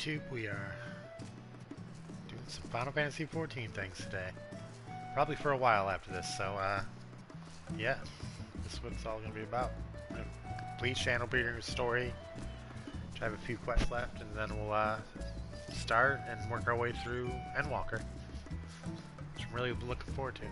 YouTube. We are doing some Final Fantasy XIV things today. Probably for a while after this, so yeah, this is what it's all going to be about. Complete Shadowbringers story, which I have a few quests left, and then we'll start and work our way through Endwalker, which I'm really looking forward to.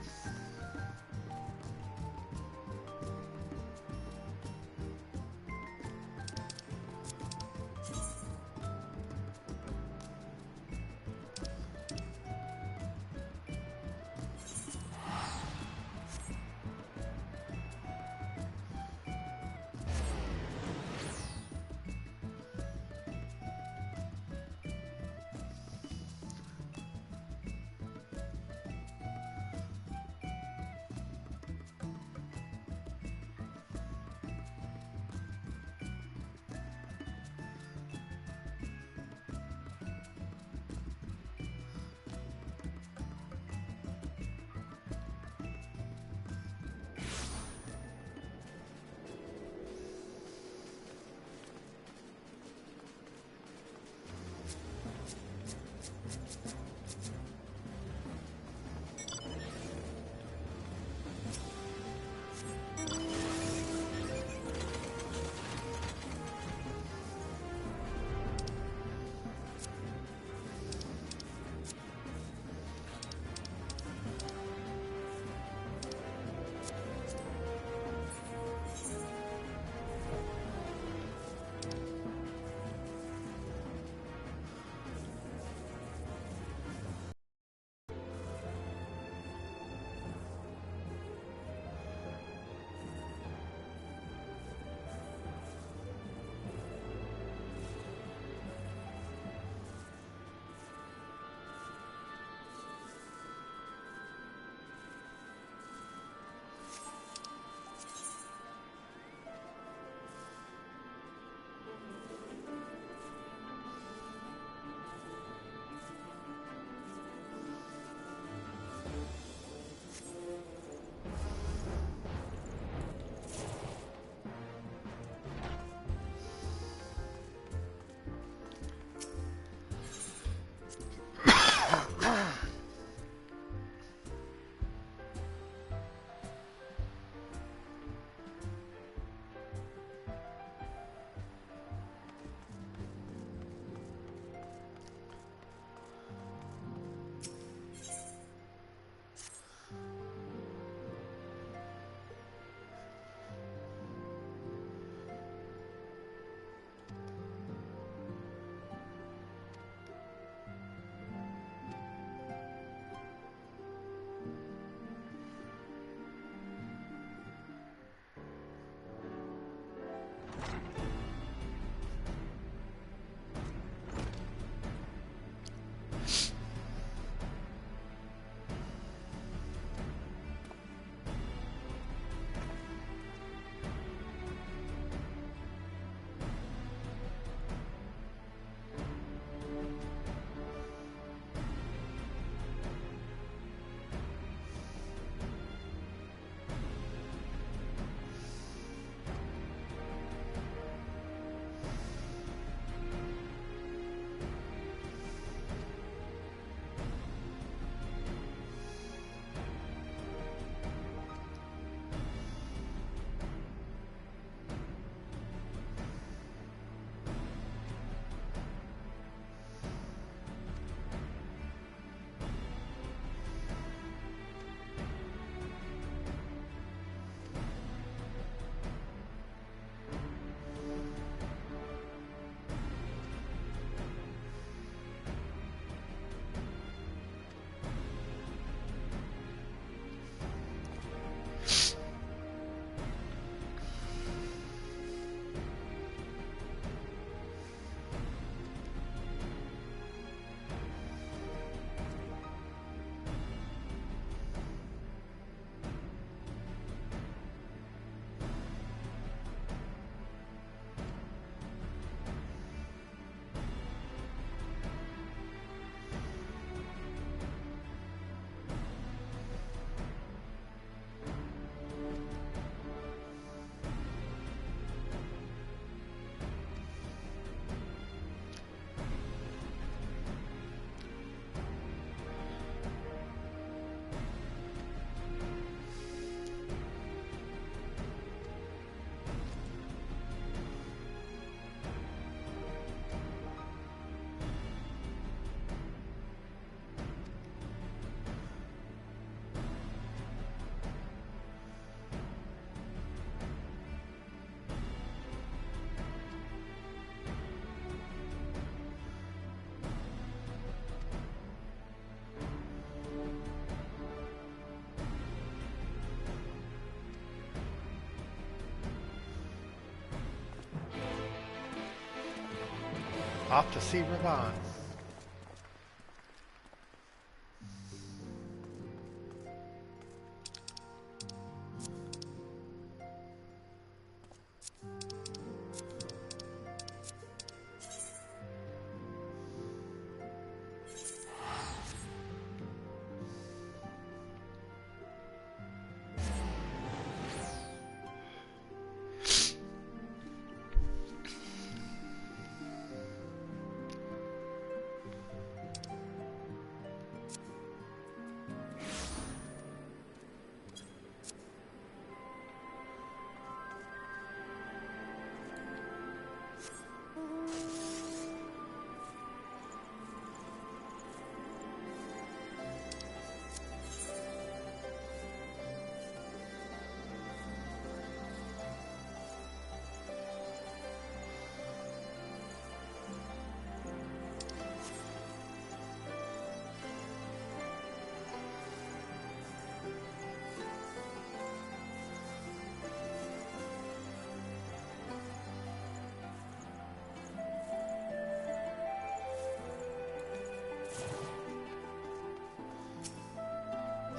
Off to see Ravan.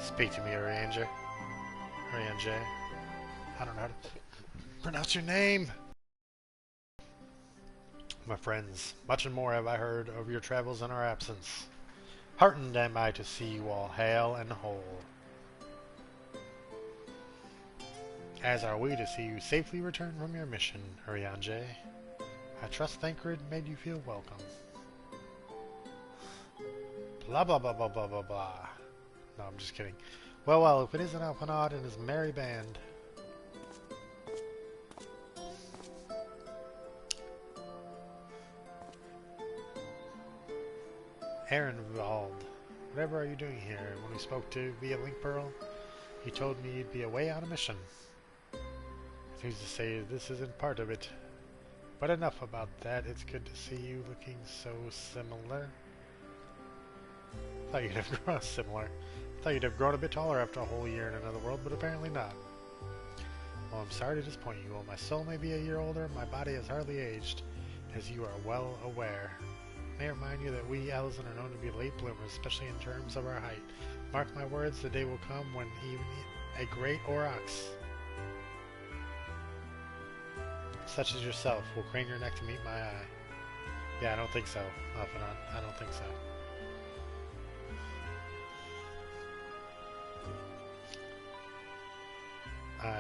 Speak to me, Orianger. Orianger. I don't know how to pronounce your name. My friends, much and more have I heard of your travels in our absence. Heartened am I to see you all hale and whole. As are we to see you safely return from your mission, Orianger. I trust Thancred made you feel welcome. Blah blah blah blah blah blah blah. No, I'm just kidding. Well, well, if it isn't Alpanad and his merry band. Ehrenwald, whatever are you doing here? When we spoke to via Link Pearl, you told me you'd be away on a mission. Who's to say this isn't part of it? But enough about that. It's good to see you looking so similar. Thought you'd have grown similar. Thought you'd have grown a bit taller after a whole year in another world, but apparently not. Well, I'm sorry to disappoint you. While my soul may be a year older, my body has hardly aged, as you are well aware. May I remind you that we Elzen are known to be late bloomers, especially in terms of our height. Mark my words, the day will come when even a great Aurochs, such as yourself, will crane your neck to meet my eye. Yeah, I don't think so, Alphanon. I don't think so.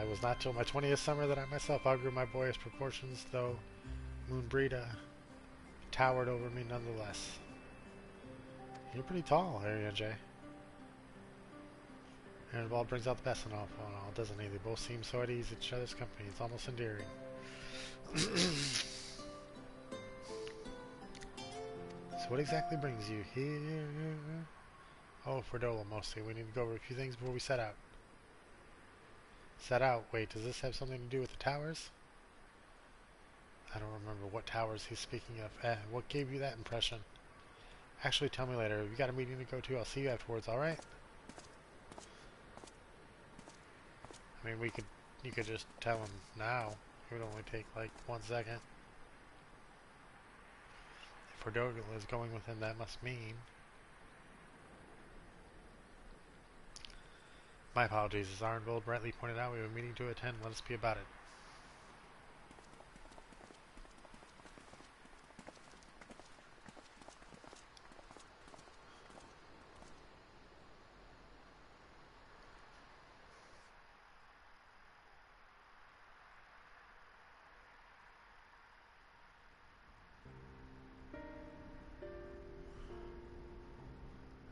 It was not till my 20th summer that I myself outgrew my boyish proportions, though Moonbreeda towered over me nonetheless. You're pretty tall, Orianger. Ehrenwald brings out the best in all, doesn't he? They both seem so at ease in each other's company. It's almost endearing. So what exactly brings you here? Oh, for Dola mostly. We need to go over a few things before we set out. Set out? Wait, does this have something to do with the towers? I don't remember what towers he's speaking of. What gave you that impression? Actually, tell me later. We got a meeting to go to. I'll see you afterwards, alright? I mean, you could just tell him now. It would only take like 1 second. If Fordogal is going with him, that must mean... My apologies, as Arnvold rightly pointed out, we have a meeting to attend. Let us be about it.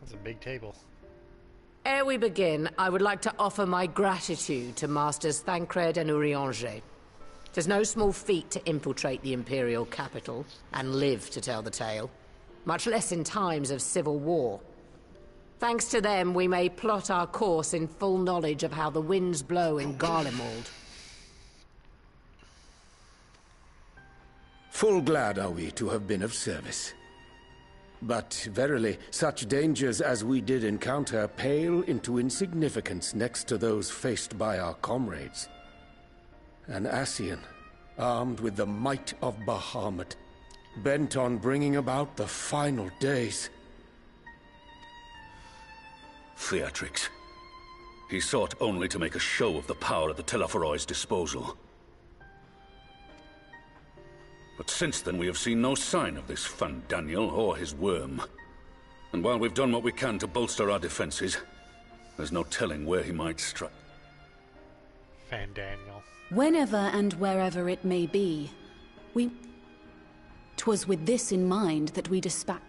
That's a big table. Ere we begin, I would like to offer my gratitude to Masters Thancred and Urianger. Tis no small feat to infiltrate the Imperial capital and live to tell the tale, much less in times of civil war. Thanks to them, we may plot our course in full knowledge of how the winds blow in Garlemald. Full glad are we to have been of service. But verily, such dangers as we did encounter pale into insignificance next to those faced by our comrades. An Ascian, armed with the might of Bahamut, bent on bringing about the final days. Theatrics. He sought only to make a show of the power at the Telophoroid's disposal. But since then we have seen no sign of this Fandaniel or his worm. And while we've done what we can to bolster our defenses, there's no telling where he might strike. Fandaniel. Whenever and wherever it may be, 'twas with this in mind that we dispatched.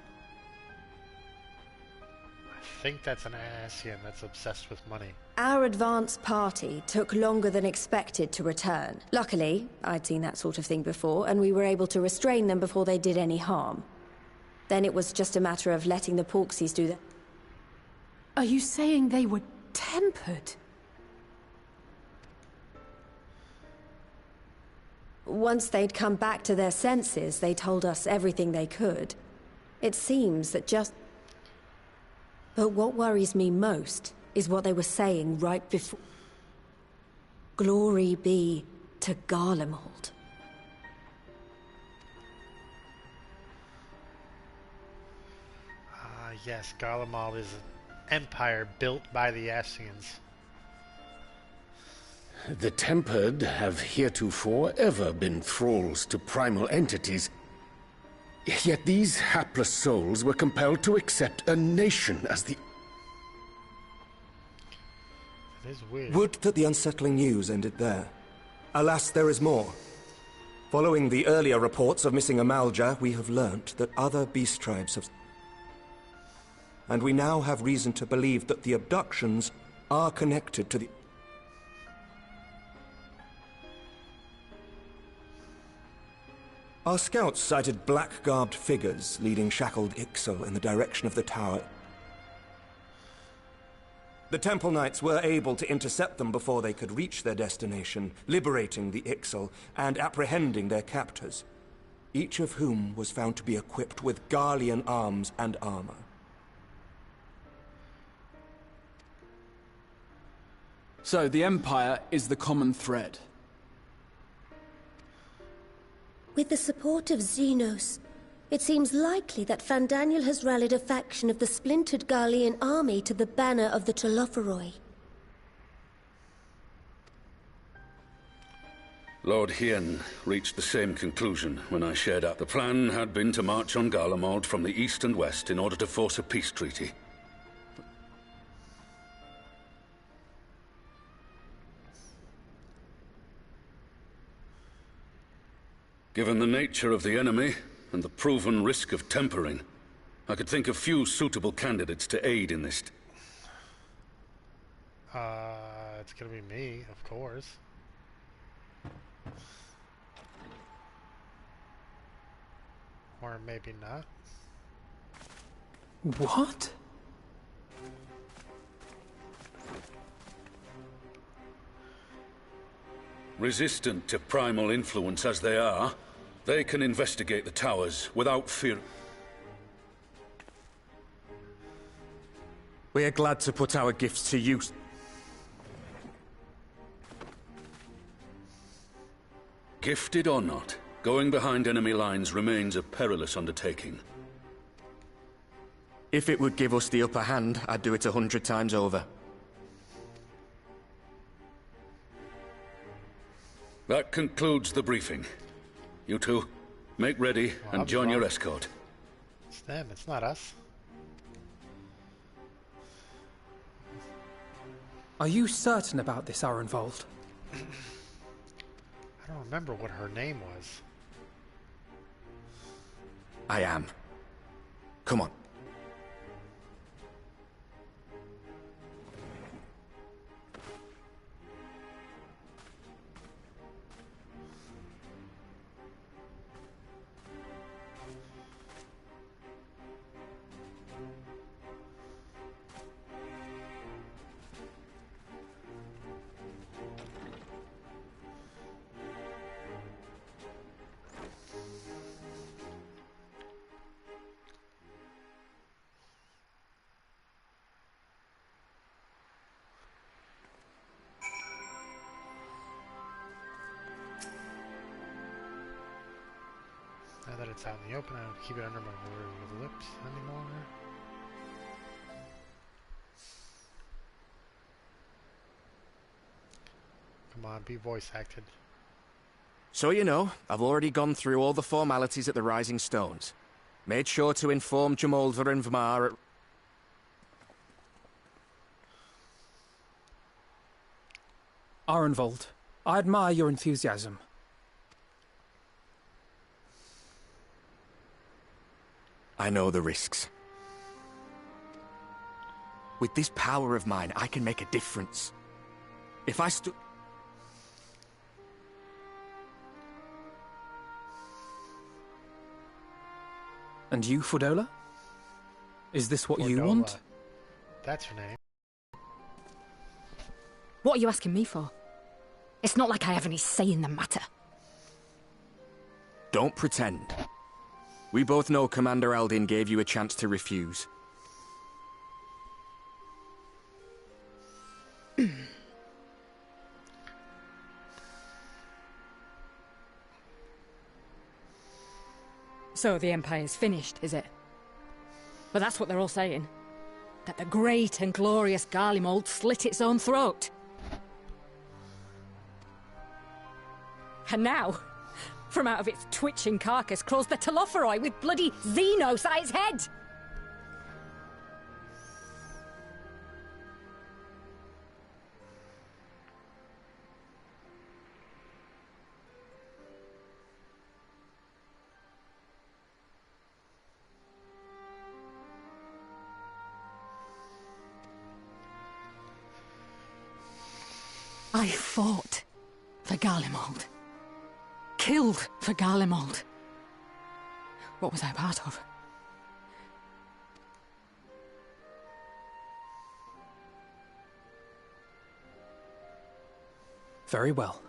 I think that's an Asian that's obsessed with money. Our advance party took longer than expected to return. Luckily, I'd seen that sort of thing before, and we were able to restrain them before they did any harm. Then it was just a matter of letting the Porksies do that. Are you saying they were tempered? Once they'd come back to their senses, they told us everything they could. It seems that just... But what worries me most is what they were saying right before... Glory be to Garlemald. Yes, Garlemald is an empire built by the Asians. The Tempered have heretofore ever been thralls to primal entities. Yet these hapless souls were compelled to accept a nation as the... It is weird. Would that the unsettling news ended there. Alas, there is more. Following the earlier reports of missing Amalja, we have learnt that other beast tribes have... And we now have reason to believe that the abductions are connected to the... Our scouts sighted black-garbed figures leading shackled Ixal in the direction of the tower. The Temple Knights were able to intercept them before they could reach their destination, liberating the Ixal and apprehending their captors, each of whom was found to be equipped with Garlean arms and armor. So the Empire is the common thread. With the support of Xenos, it seems likely that Fandaniel has rallied a faction of the splintered Garlean army to the banner of the Telophoroi. Lord Hien reached the same conclusion when I shared out. The plan had been to march on Garlemald from the east and west in order to force a peace treaty. Given the nature of the enemy and the proven risk of tempering, I could think of few suitable candidates to aid in this. It's gonna be me, of course. Or maybe not. What? Resistant to primal influence as they are, they can investigate the towers without fear. We are glad to put our gifts to use. Gifted or not, going behind enemy lines remains a perilous undertaking. If it would give us the upper hand, I'd do it 100 times over. That concludes the briefing. You two, make ready and join your escort. It's them, it's not us. Are you certain about this, Arenvold? I don't remember what her name was. I am. Come on. it's out in the open, I don't keep it under my lips anymore. Come on, be voice acted. So you know, I've already gone through all the formalities at the Rising Stones. Made sure to inform Jamolder and Vmar at... Arenvold, I admire your enthusiasm. I know the risks. With this power of mine, I can make a difference. If I stood... And you, Fordola? Is this what you Fordola. want? That's her name. What are you asking me for? It's not like I have any say in the matter. Don't pretend. We both know Commander Eldin gave you a chance to refuse. So the Empire's finished, is it? But that's what they're all saying. That the great and glorious Garlemald slit its own throat. And now, from out of its twitching carcass crawls the Telophoroi with bloody Xenos at its head! I fought for Garlemald. Killed for Garlemald. What was I a part of? Very well.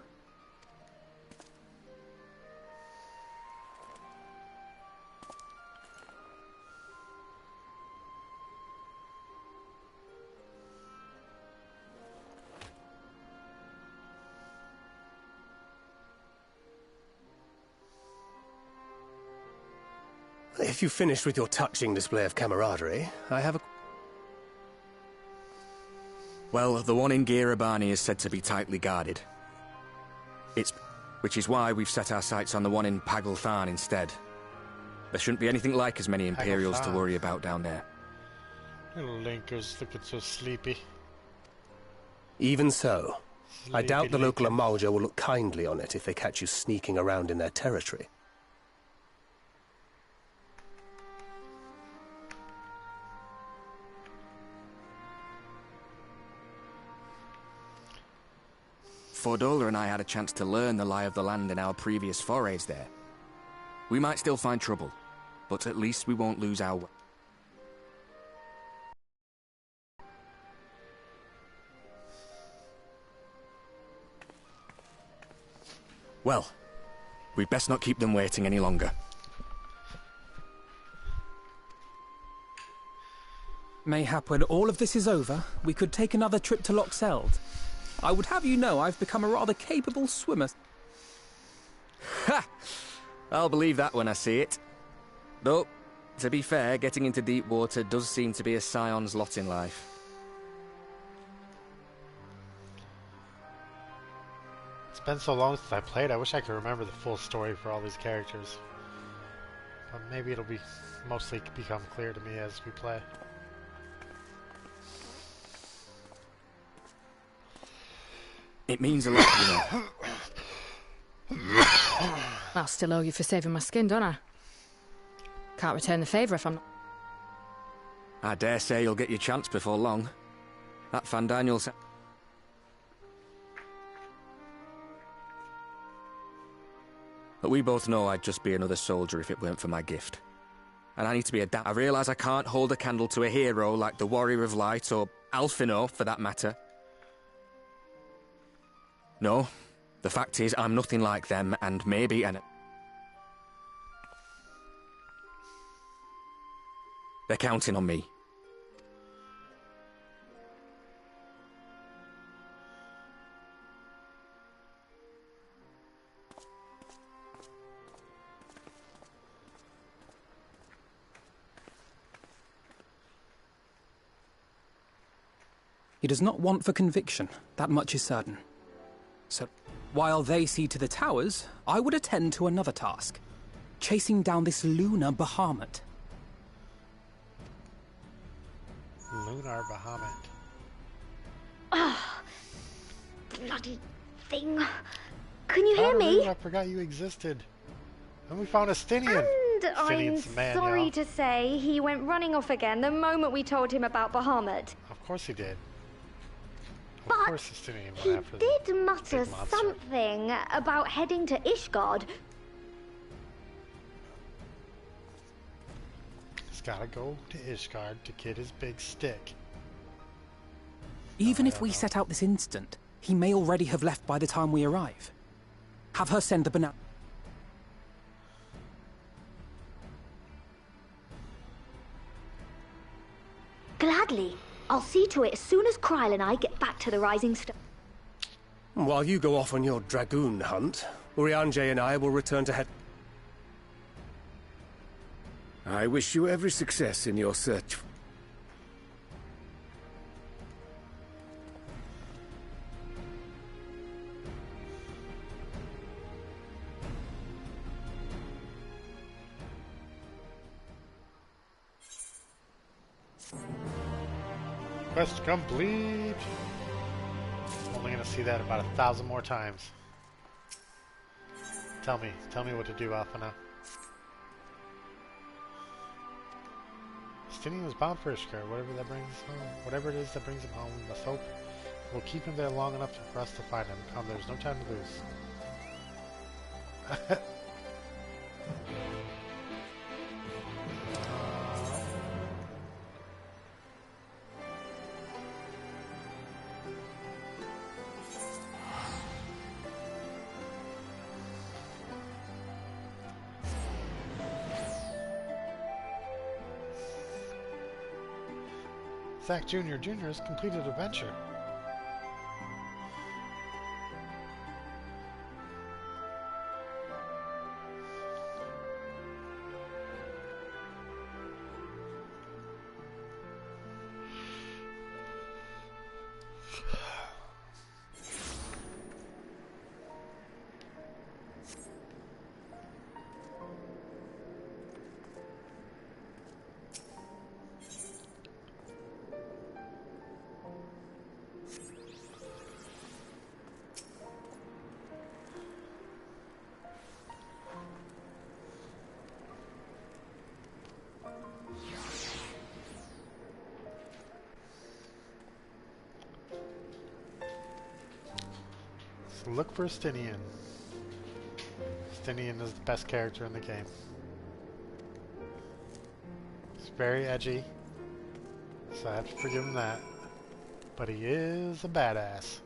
If you've finished with your touching display of camaraderie, I have a... Well, the one in Girabani is said to be tightly guarded. Which is why we've set our sights on the one in Paglthan instead. There shouldn't be anything like as many Imperials to worry about down there. Little Linkers looking so sleepy. Even so, I doubt the local Linkers. Amalja will look kindly on it if they catch you sneaking around in their territory. Fordola and I had a chance to learn the lie of the land in our previous forays there. We might still find trouble, but at least we won't lose our... Well, we'd best not keep them waiting any longer. Mayhap when all of this is over, we could take another trip to Loxeld. I would have you know I've become a rather capable swimmer. Ha! I'll believe that when I see it. Though, to be fair, getting into deep water does seem to be a scion's lot in life. It's been so long since I played, I wish I could remember the full story for all these characters. But maybe it'll be mostly become clear to me as we play. It means a lot, you know. I'll still owe you for saving my skin, don't I? Can't return the favour if I'm not... I dare say you'll get your chance before long. That Fandaniel sa... But we both know I'd just be another soldier if it weren't for my gift. And I need to be I realise I can't hold a candle to a hero like the Warrior of Light or Alphino, for that matter. No, the fact is I'm nothing like them, and maybe they're counting on me. He does not want for conviction, that much is certain. So, while they see to the towers, I would attend to another task. Chasing down this lunar Bahamut. Lunar Bahamut. Ah, bloody thing. Can you hear me? I forgot you existed. And we found a Stinian. And I'm sorry to say he went running off again the moment we told him about Bahamut. Of course he did. Of But course the Stinian went he after did mutter something about heading to Ishgard. He's gotta go to Ishgard to get his big stick. Even if we set out this instant, he may already have left by the time we arrive. Have her send the banana. Gladly. I'll see to it as soon as Kryl and I get back to the Rising Star. While you go off on your dragoon hunt, Urianger and I will return to head... I wish you every success in your search. Quest complete. Only gonna see that about 1,000 more times. Tell me what to do, Alphina. Stinian is bound for Ishgard, whatever that brings home. Whatever it is that brings him home, we must hope we'll keep him there long enough for us to find him. Come, there's no time to lose. Zach Jr. has completed a venture. Look for Stinian. Stinian is the best character in the game. He's very edgy, so I have to forgive him that. But he is a badass.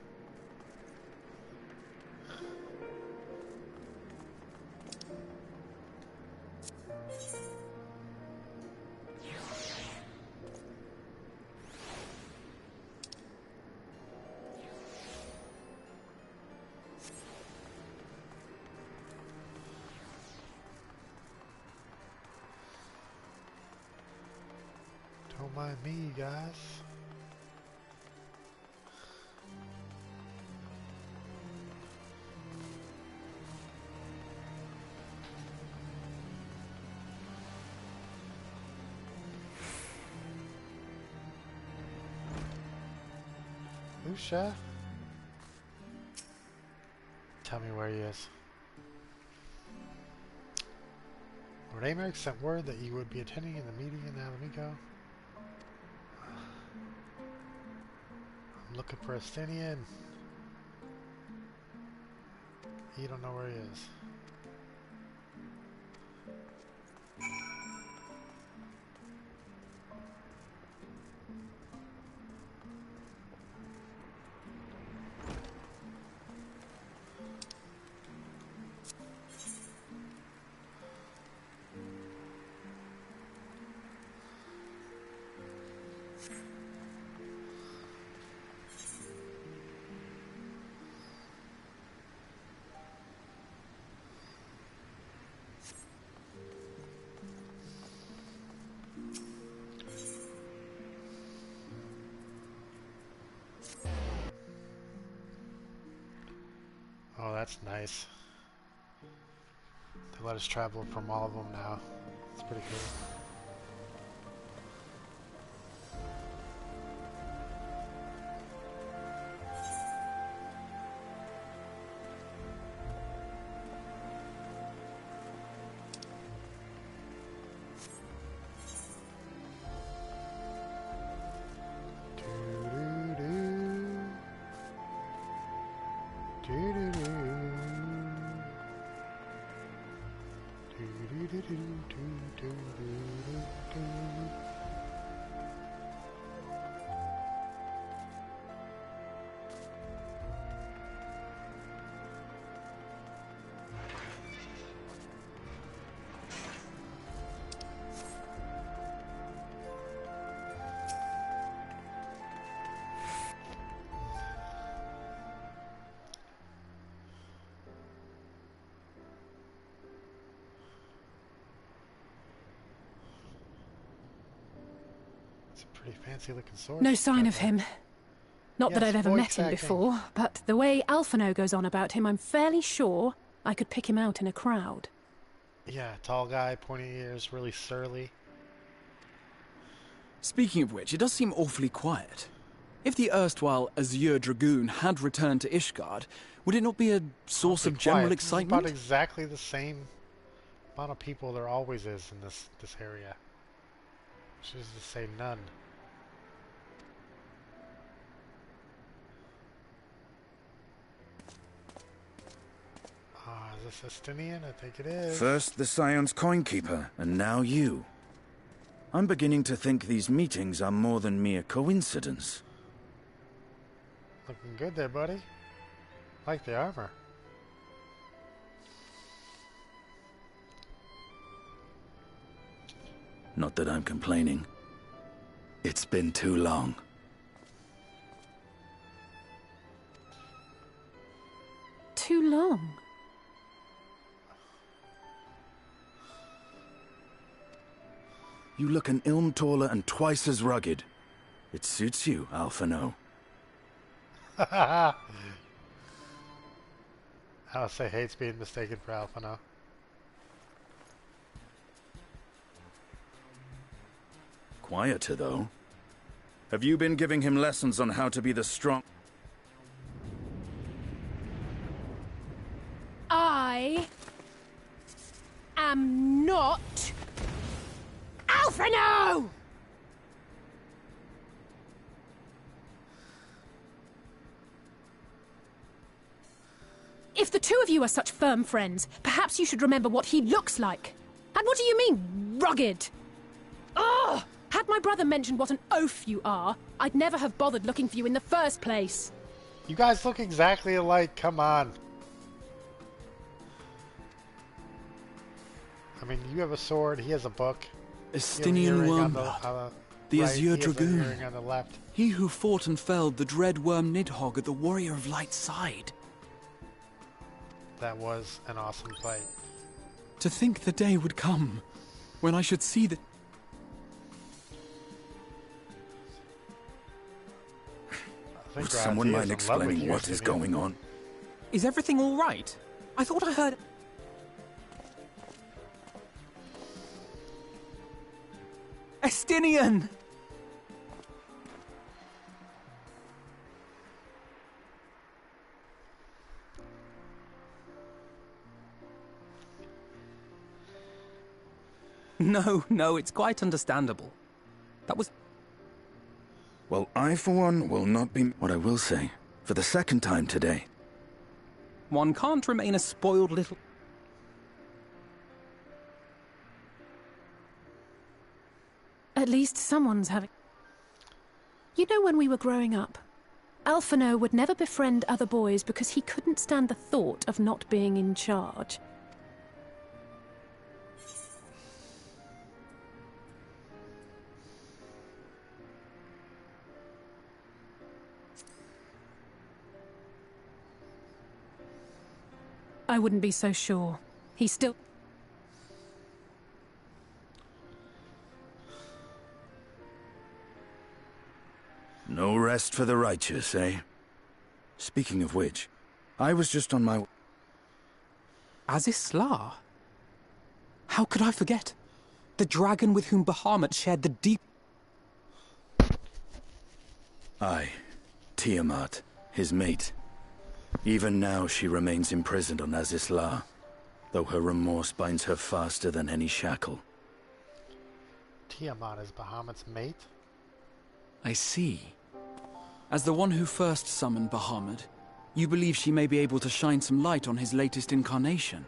Don't mind me, guys. Lucia? Tell me where he is. Lord Americ sent word that you would be attending in the meeting in Alamico. I'm looking for a Stinian. You don't know where he is. Oh, that's nice. They let us travel from all of them now. It's pretty cool. Pretty fancy looking sword. No sign of him. Not that Yes, I've ever void met him cracking. before, but the way Alphino goes on about him, I'm fairly sure I could pick him out in a crowd. Yeah, tall guy, pointy ears, really surly. Speaking of which, it does seem awfully quiet. If the erstwhile Azure Dragoon had returned to Ishgard, would it not be a source of general Quiet. excitement? It's about exactly the same amount of people there always is in this area. Which is to say none. Ah, is this Estinian? I think it is. First the Scion's Coinkeeper, and now you. I'm beginning to think these meetings are more than mere coincidence. Looking good there, buddy. Like the armor. Not that I'm complaining. It's been too long. Too long. You look an ilm taller and twice as rugged. It suits you, Alphino. I'll say hates being mistaken for Alphino. Quieter, though. Have you been giving him lessons on how to be the strong... I am not Alphino! If the two of you are such firm friends, perhaps you should remember what he looks like. And what do you mean, rugged? Ugh! Had my brother mentioned what an oaf you are, I'd never have bothered looking for you in the first place. You guys look exactly alike, come on. I mean, you have a sword, he has a book. Estinian Wormblood, the right, Azure Dragoon. He has an earring on the left. He who fought and felled the dread worm Nidhogg at the Warrior of Light's side. That was an awesome fight. To think the day would come when I should see the... Would someone mind explaining what is going on? Is everything all right? I thought I heard... Estinian! No, it's quite understandable. That was... Well, I, for one, will not be... What I will say, for the second time today. One can't remain a spoiled little... At least someone's having... You know, when we were growing up, Alphino would never befriend other boys because he couldn't stand the thought of not being in charge. I wouldn't be so sure. He still... No rest for the righteous, eh? Speaking of which, I was just on my... Azisla? How could I forget? The dragon with whom Bahamut shared the deep... Aye, Tiamat, his mate. Even now she remains imprisoned on Azisla, though her remorse binds her faster than any shackle. Tiamat is Bahamut's mate? I see. As the one who first summoned Bahamut, you believe she may be able to shine some light on his latest incarnation.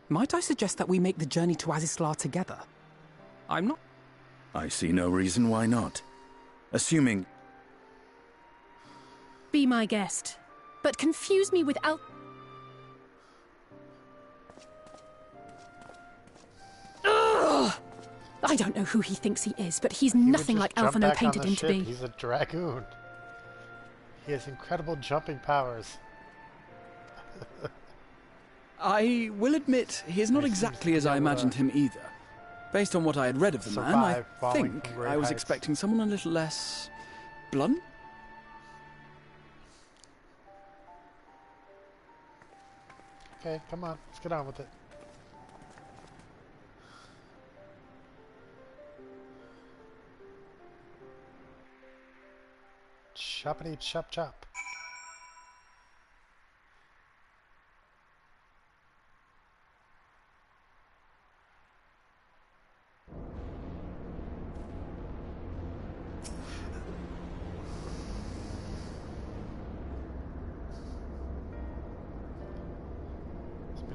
Might I suggest that we make the journey to Azisla together? I'm not... I see no reason why not. Assuming... Be my guest, but confuse me with Ugh! I don't know who he thinks he is, but he's nothing like Alphino painted him to be. He's a dragoon. He has incredible jumping powers. I will admit, he is not exactly as I imagined him either. Based on what I had read of the man, I think I was expecting someone a little less... blunt? Okay, come on, let's get on with it. Choppity chop chop.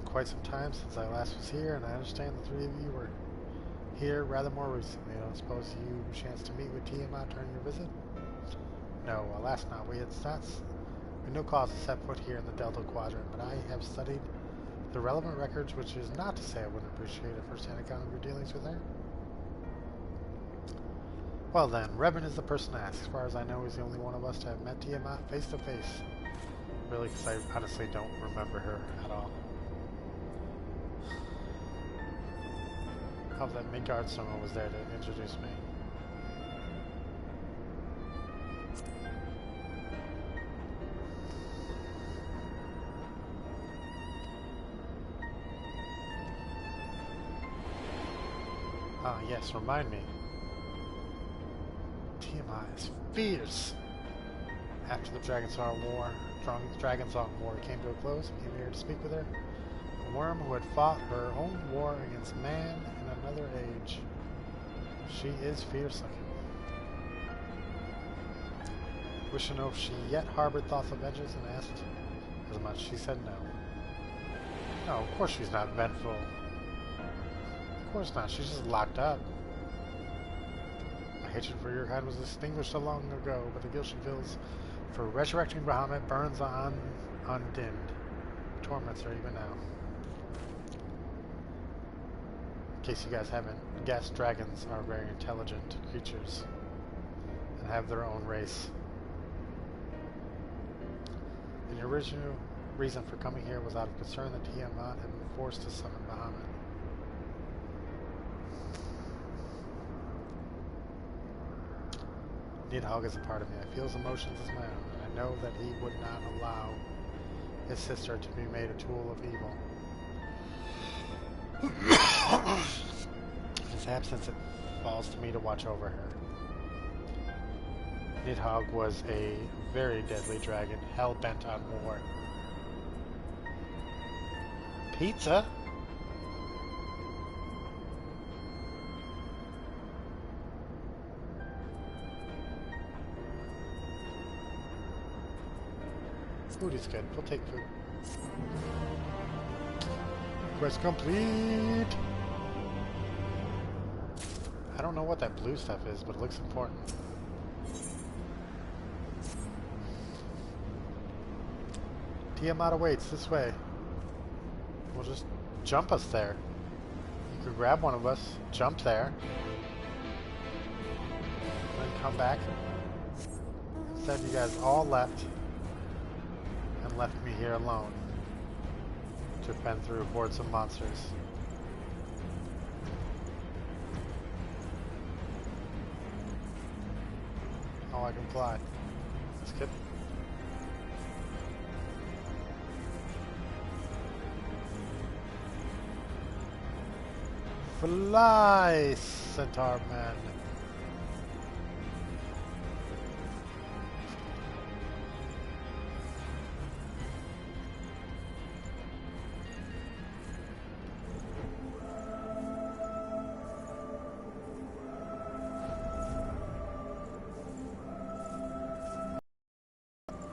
Quite some time since I last was here, and I understand the three of you were here rather more recently. I don't suppose you chanced to meet with Tiamat during your visit? No, alas not. We had no cause to set foot here in the Delta Quadrant, but I have studied the relevant records, which is not to say I wouldn't appreciate a first-hand account of your dealings with her. Well then, Revan is the person to ask. As far as I know, he's the only one of us to have met Tiamat face to face. Really, because I honestly don't remember her at all. Hope that Midgard someone was there to introduce me. Ah, yes, remind me. Tiamat is fierce. After the Dragonsong War came to a close, I came here to speak with her. A worm who had fought her own war against man in another age. She is fierce-looking. Wish to know if she yet harbored thoughts of vengeance and asked as much. She said no. No, of course she's not vengeful. Of course not. She's just locked up. My hatred for your kind was extinguished so long ago, but the guilt she feels for resurrecting Bahamut burns on undimmed. Torments her even now. In case you guys haven't guessed, dragons are very intelligent creatures and have their own race. And your original reason for coming here was out of concern that Tiamat had been forced to summon Bahamut. Nidhogg is a part of me. I feel his emotions as my own, and I know that he would not allow his sister to be made a tool of evil. In his absence, it falls to me to watch over her. Nidhogg was a very deadly dragon, hell-bent on war. Pizza? Food is good. We'll take food. Quest complete! I don't know what that blue stuff is, but it looks important. Tiamat awaits this way. We'll just jump us there. You could grab one of us, jump there, then come back. Instead, you guys all left and left me here alone to fend through hordes of monsters. Oh, I can fly. That's good. Fly, Centaur Man.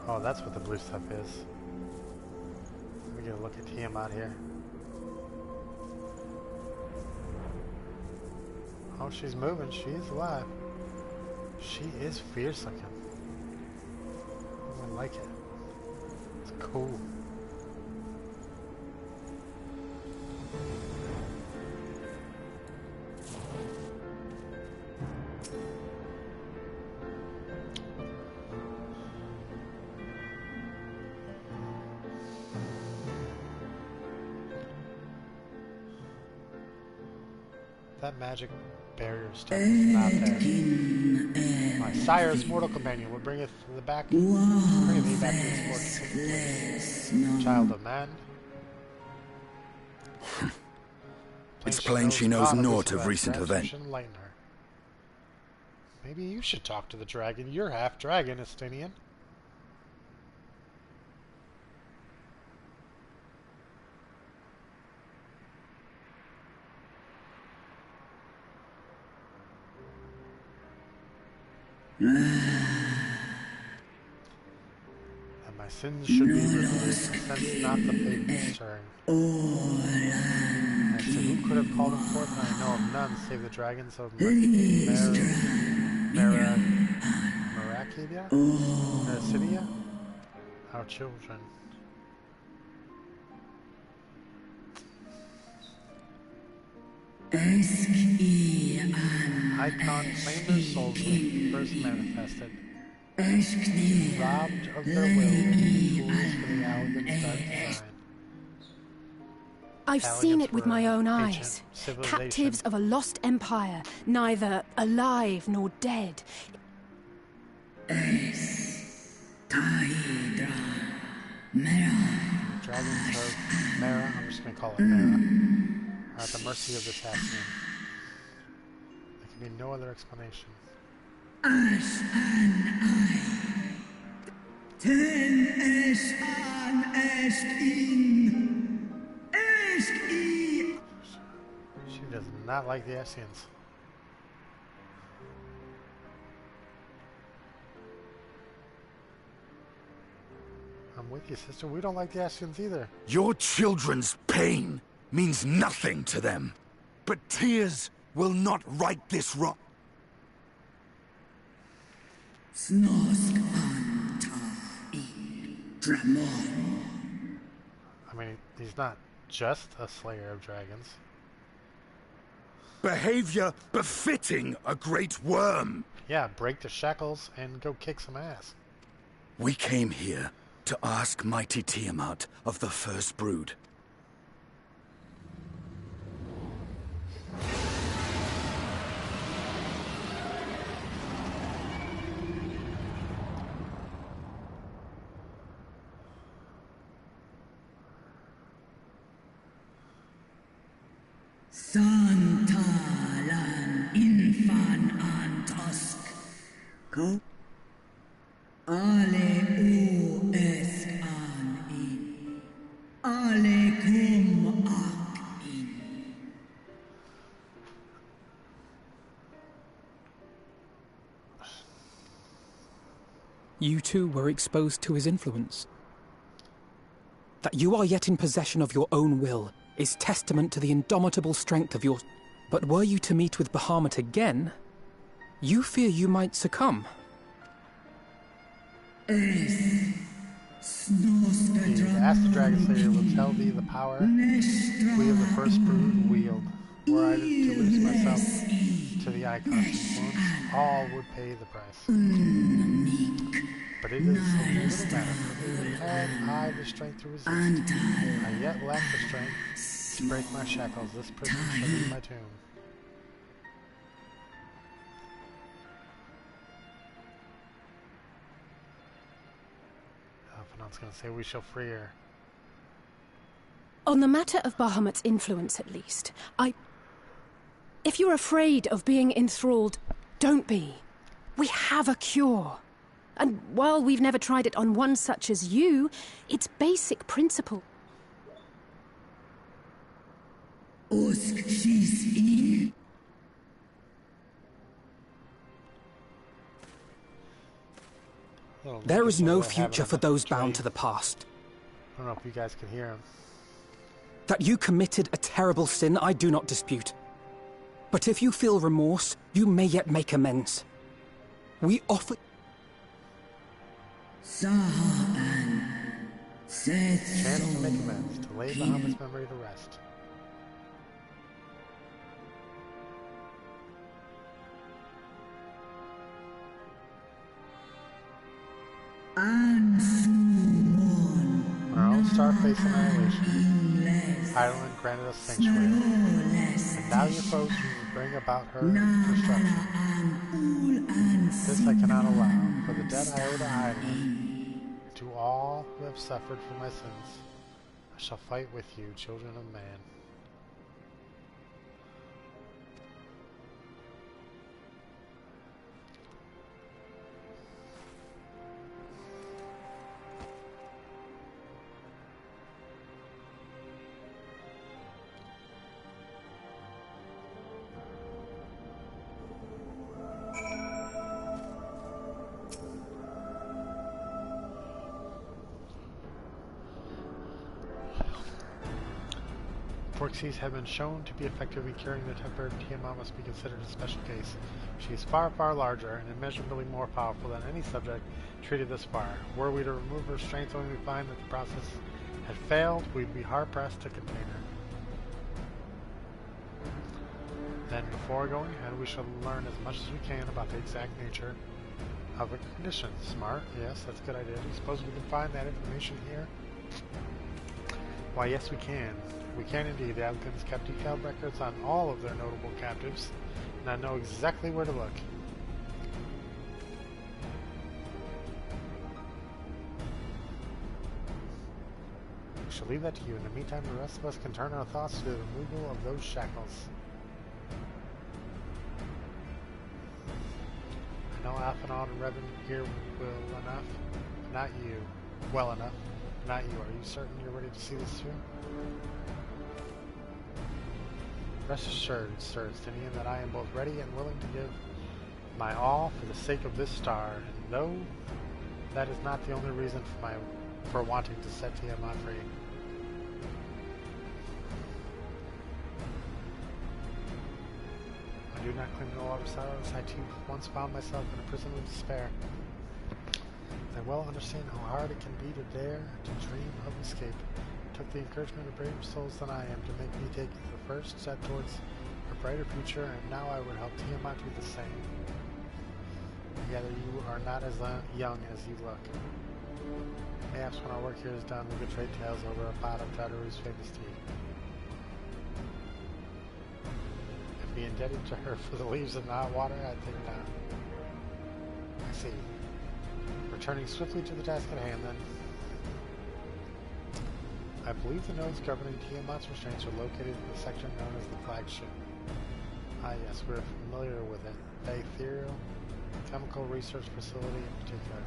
Oh, that's what the blue stuff is. Let me get a look at Tiamat here. Oh, she's moving. She's alive. She is fierce looking. Oh, I like it. It's cool. That magic barrier stuff is not there. My sire's mortal companion will bring it to the back. Bring me back to this place. Child of man. It's plain she knows naught of recent events. Maybe you should talk to the dragon. You're half dragon, Estinian. And my sins should be removed, sense not the fate stirring. And so who could have called him forth? I know of none save the dragons of Mercidia, our children. Icon claimed their souls when first manifested. Robbed of their will, fools for the elegance that design. I've seen it with my own eyes. Captives of a lost empire, neither alive nor dead. Dragons of Mera, I'm just going to call it Mera, are at the mercy of this Hassian. There can be no other explanation. She does not like the Hassians. I'm with you, sister. We don't like the Hassians either. Your children's pain means nothing to them. But tears will not right this wrong. I mean, he's not just a slayer of dragons. Behavior befitting a great worm. Yeah, break the shackles and go kick some ass. We came here to ask mighty Tiamat of the First Brood. Santalan infan antosk. Ko ale u esk an in. Ale kum ak in. You too were exposed to his influence. That you are yet in possession of your own will is testament to the indomitable strength of your... But were you to meet with Bahamut again, you fear you might succumb. He asked the Dragon Slayer will tell thee the power we of the First Brood wield. Were I to lose myself to the Icon's influence, all would pay the price. But it is a little matter. Even had I the strength to resist, I yet lack the strength to break my shackles. This prison shall be my tomb. Alphanon's going to say we shall free her. On the matter of Bahamut's influence, at least, If you're afraid of being enthralled, don't be. We have a cure. And while we've never tried it on one such as you, its basic principle. There is no future for those bound to the past. I don't know if you guys can hear him. That you committed a terrible sin, I do not dispute. But if you feel remorse, you may yet make amends. We offer... Chance to make amends, to lay Bahamut's memory to rest. Our own Starface annihilation. Ireland granted us sanctuary. And now your foes will bring about her destruction. This I cannot allow, for the debt I owe to Ireland, to all who have suffered for my sins. I shall fight with you, children of man. Forxies have been shown to be effective in curing the temper. Tiamat must be considered a special case. She is far, far larger and immeasurably more powerful than any subject treated thus far. Were we to remove her strength when we find that the process had failed, we'd be hard-pressed to contain her. Then, before going ahead, we shall learn as much as we can about the exact nature of her condition. Smart, yes, that's a good idea. Do you suppose we can find that information here? Why, yes, we can. We can indeed. The applicants kept detailed records on all of their notable captives, and I know exactly where to look. We shall leave that to you. In the meantime, the rest of us can turn our thoughts to the removal of those shackles. I know Alphanod and Revan here will enough. Not you. Well enough. Not you. Are you certain you're ready to see this through? Rest assured, Sir Estinian, that I am both ready and willing to give my all for the sake of this star, and though that is not the only reason for wanting to set Tiamat free. I do not claim to know all of silence. I too once found myself in a prison of despair. I well understand how hard it can be to dare to dream of escape. It took the encouragement of braver souls than I am to make me take the first step towards a brighter future, and now I would help Tiamat do the same. Together you are not as young as you look. Perhaps when our work here is done, we could trade tales over a pot of Tadaru's famous tea. And be indebted to her for the leaves of hot water? I think not. I see. Returning swiftly to the task at hand, then. I believe the nodes governing Tiamat's restraints are located in the section known as the flagship. Ah yes, we're familiar with it. The ethereal chemical research facility in particular.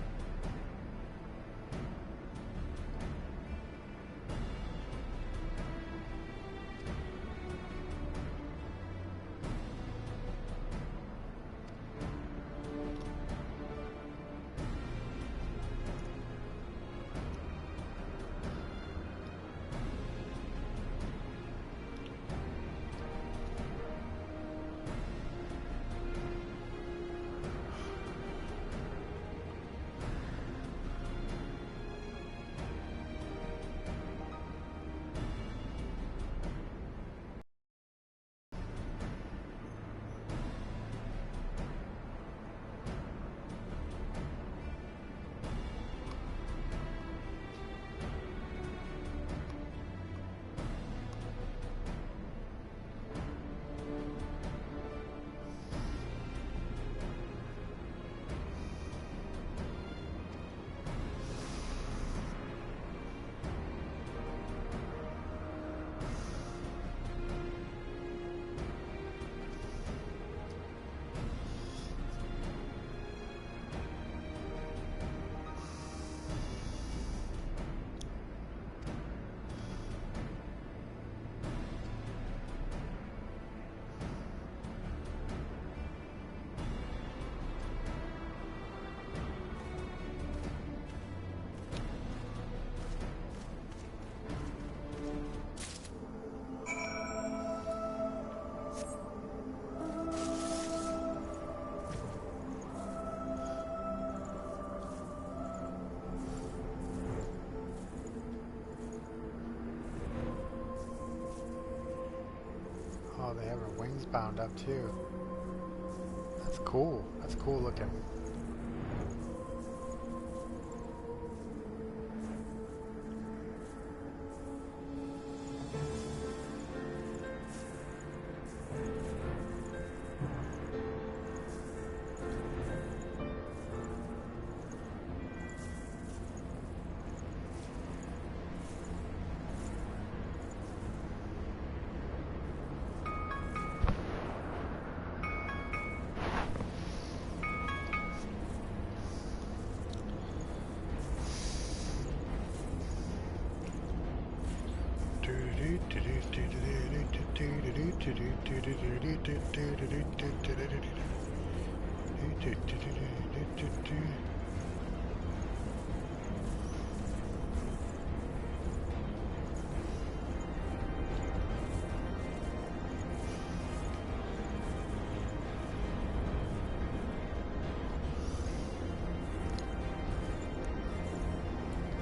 wings bound up too. That's cool. That's cool looking.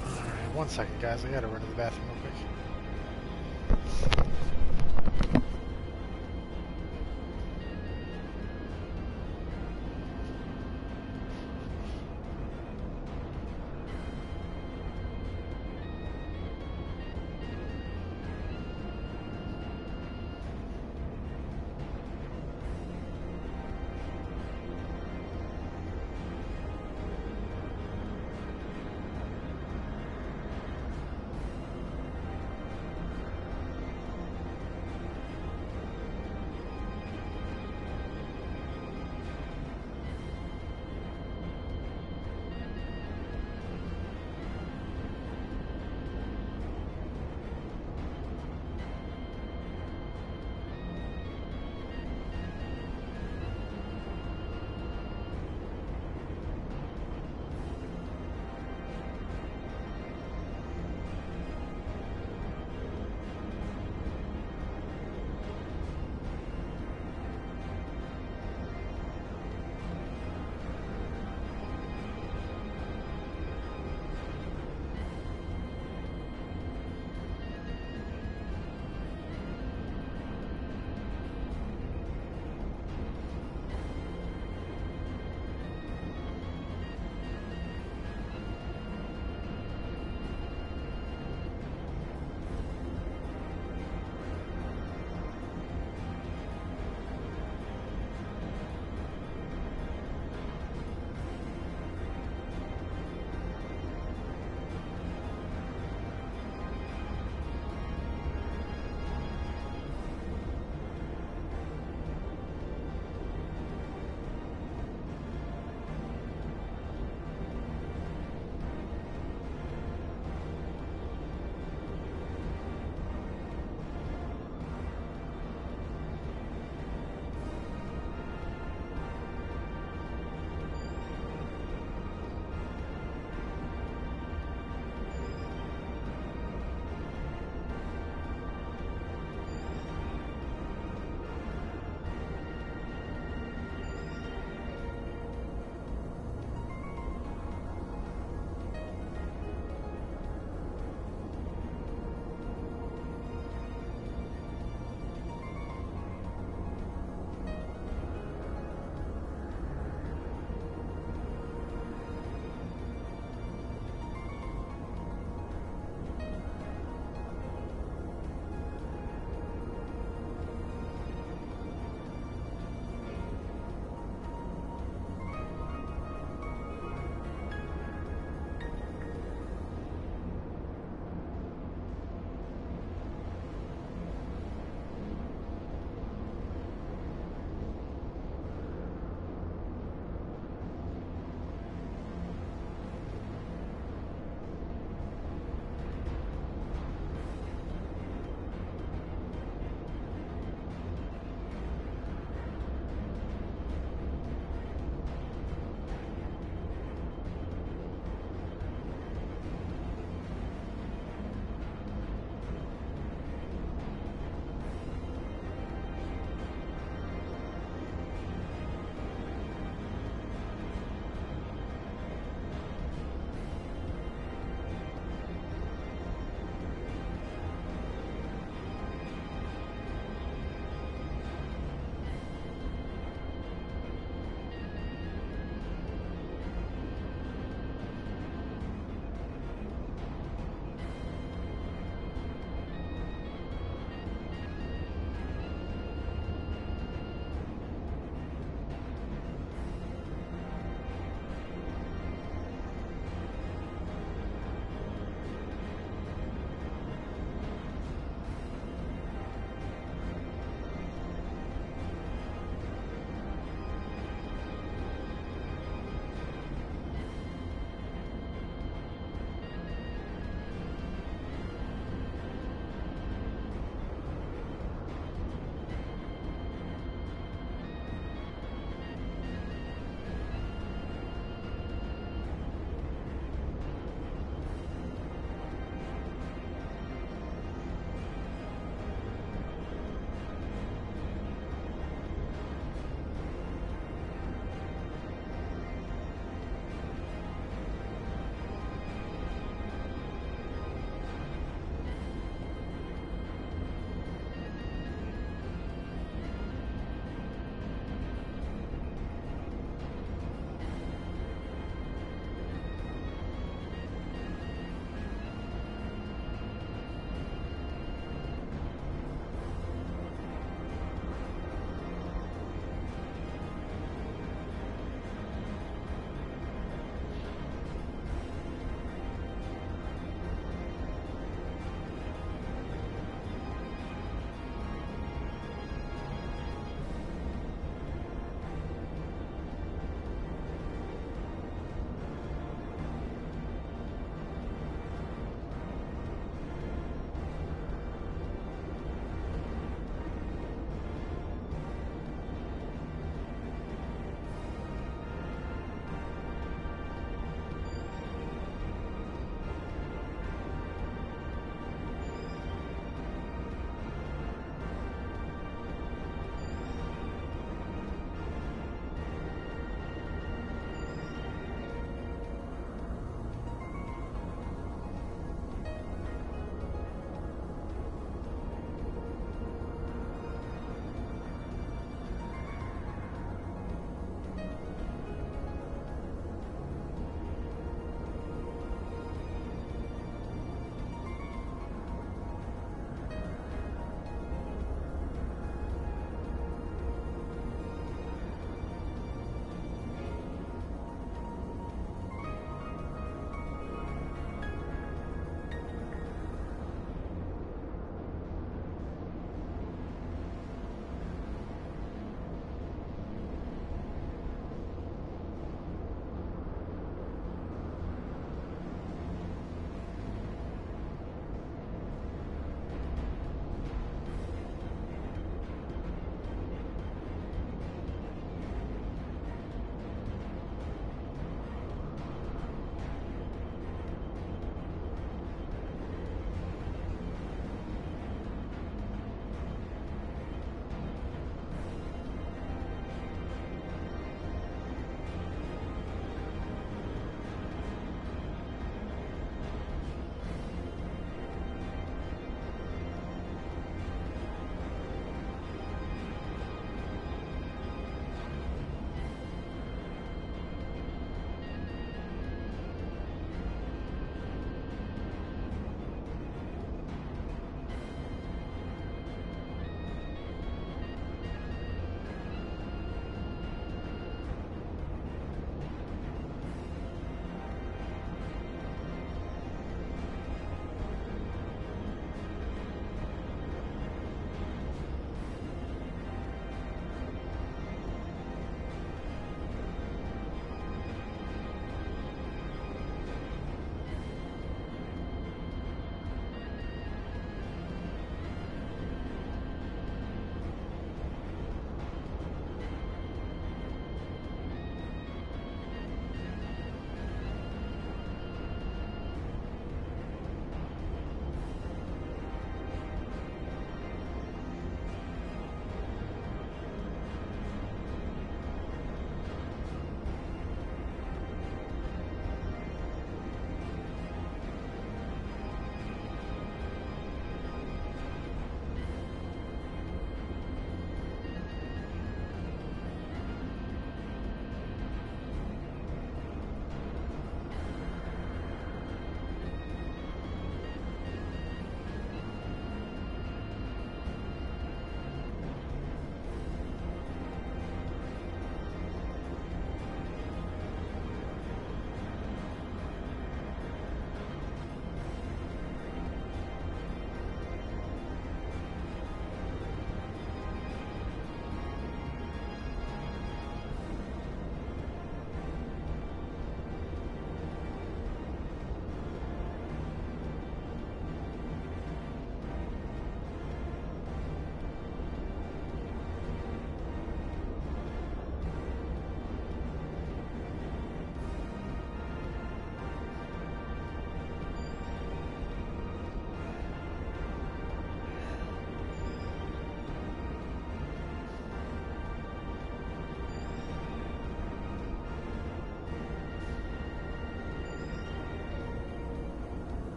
Alright, 1 second guys, I gotta run to the bathroom real quick.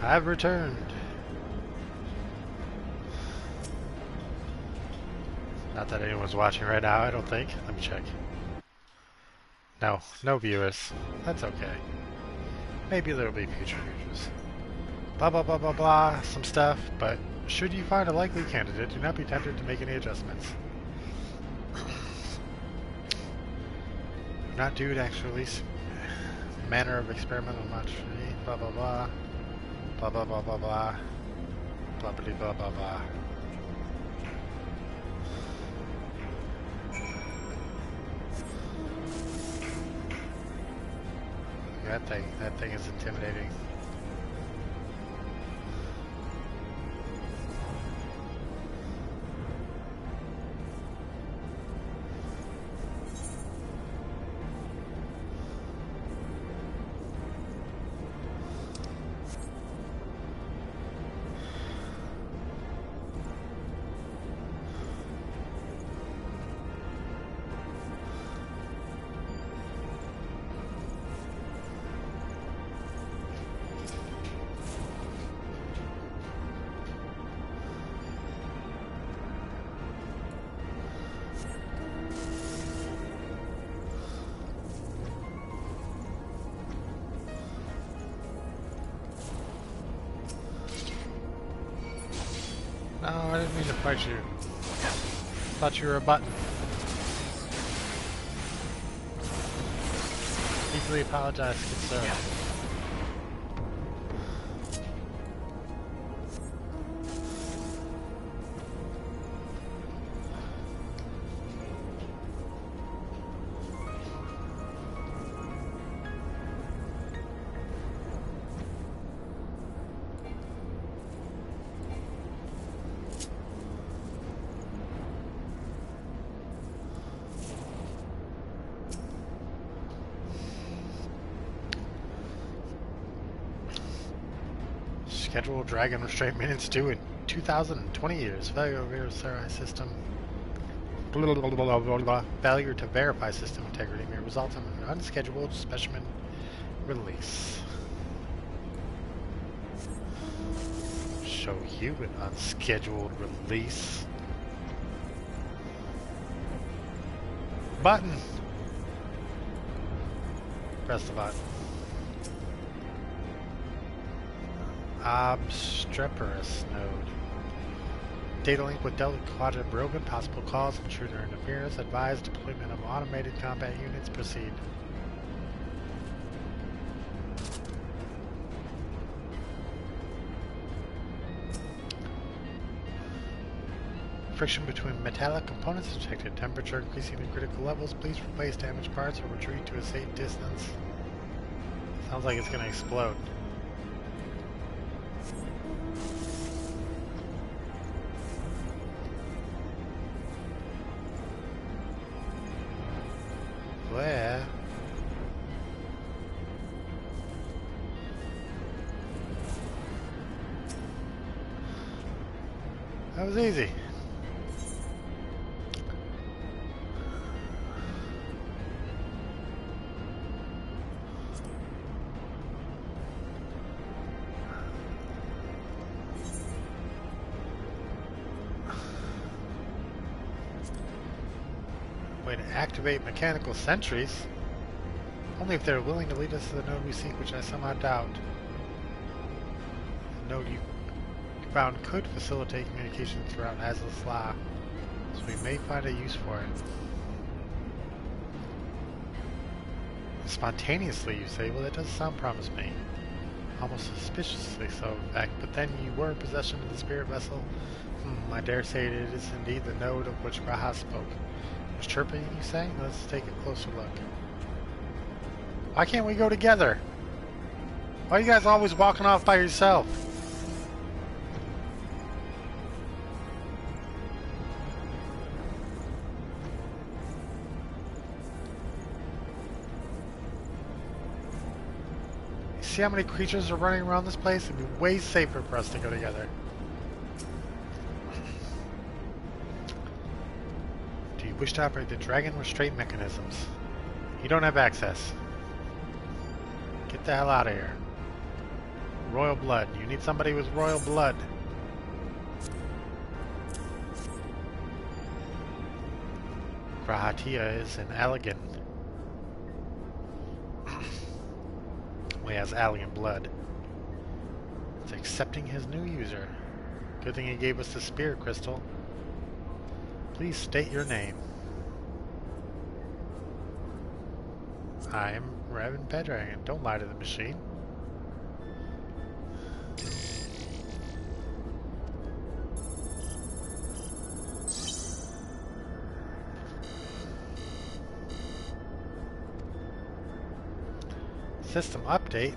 I've returned. Not that anyone's watching right now, I don't think. Let me check. No, no viewers. That's okay. Maybe there'll be future viewers. Blah blah blah blah blah, some stuff, but should you find a likely candidate, do not be tempted to make any adjustments. Do not do to actually release manner of experimental monstrosity, blah blah blah. Blah blah blah blah blah. Blah blah blah blah blah. That thing is intimidating. No, I didn't mean to fight you. Thought you were a button. Deeply apologize, good sir. Scheduled dragon restraint maintenance due in 2020 years. Failure to verify system. Failure to verify system integrity may result in an unscheduled specimen release. Show you an unscheduled release. Button. Press the button. Obstreperous node. Data link with Delta Quadrant broken. Possible cause, intruder interference. Advised deployment of automated combat units. Proceed. Friction between metallic components detected. Temperature increasing to critical levels. Please replace damaged parts or retreat to a safe distance. Sounds like it's going to explode. Where? That was easy. Way to activate mechanical sentries. Only if they're willing to lead us to the node we seek, which I somehow doubt. The node you found could facilitate communication throughout Aziz's Law, so we may find a use for it. Spontaneously, you say? Well, that doesn't sound promise me. Almost suspiciously so, in fact. But then you were in possession of the spirit vessel. I dare say it is indeed the node of which Graha spoke. Was chirping, you say? Let's take a closer look. Why can't we go together? Why are you guys always walking off by yourself? See how many creatures are running around this place? It'd be way safer for us to go together. Do you wish to operate the dragon restraint mechanisms? You don't have access. Get the hell out of here. Royal blood. You need somebody with royal blood. Grahatia is an Allegan. He has Allegan blood. It's accepting his new user. Good thing he gave us the spirit crystal. Please state your name. I'm Revan Pedragon. Don't lie to the machine. System update?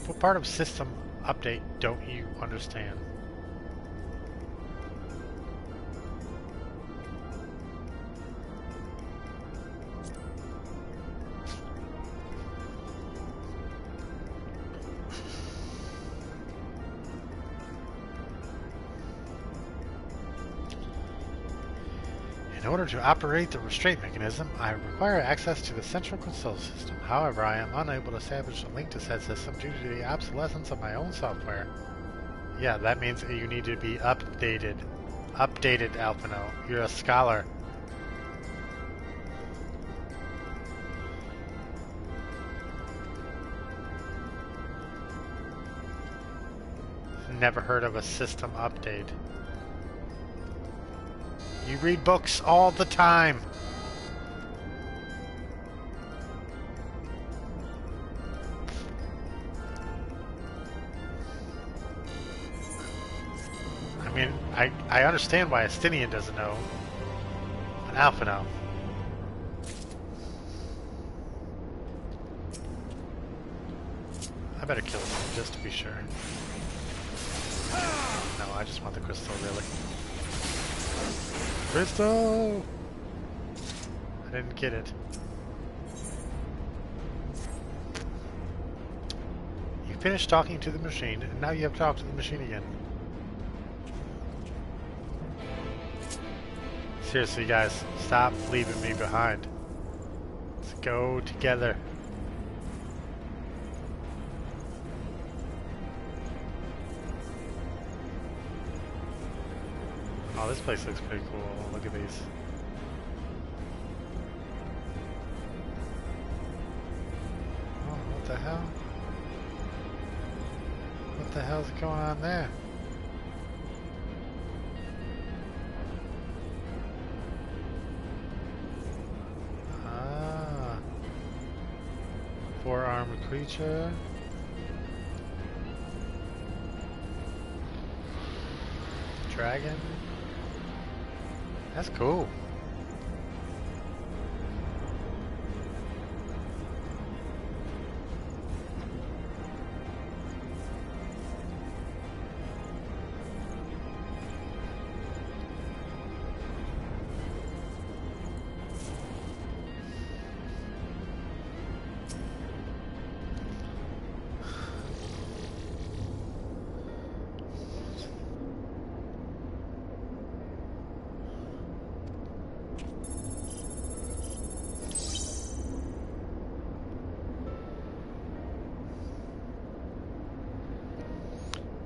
What part of system update don't you understand? In order to operate the restraint mechanism, I require access to the central control system. However, I am unable to establish a link to said system due to the obsolescence of my own software. Yeah, that means that you need to be updated. Updated, Alphino. You're a scholar. Never heard of a system update. You read books all the time. I mean, I understand why Estinian doesn't know. But Alpha no. I better kill him just to be sure. No, I just want the crystal, really. Crystal! I didn't get it. You finished talking to the machine, and now you have to talk to the machine again. Seriously, guys, stop leaving me behind. Let's go together. Oh, this place looks pretty cool. Look at these. Oh, what the hell? What the hell's going on there? Ah. Four-armed creature. Dragon. That's cool.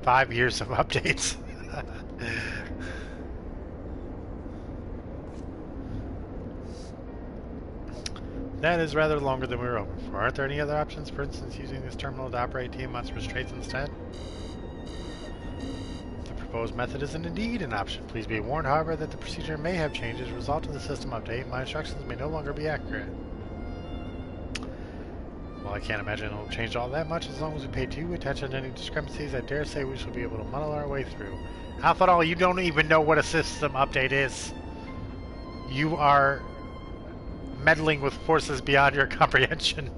$5 years of updates. That is rather longer than we were hoping for. Aren't there any other options? For instance, using this terminal to operate Tiamat's restraints instead? The proposed method isn't indeed an option. Please be warned, however, that the procedure may have changed as a result of the system update. My instructions may no longer be accurate. Well, I can't imagine it'll change all that much as long as we pay due attention to any discrepancies. I dare say we shall be able to muddle our way through. Alpha, you don't even know what a system update is. You are meddling with forces beyond your comprehension.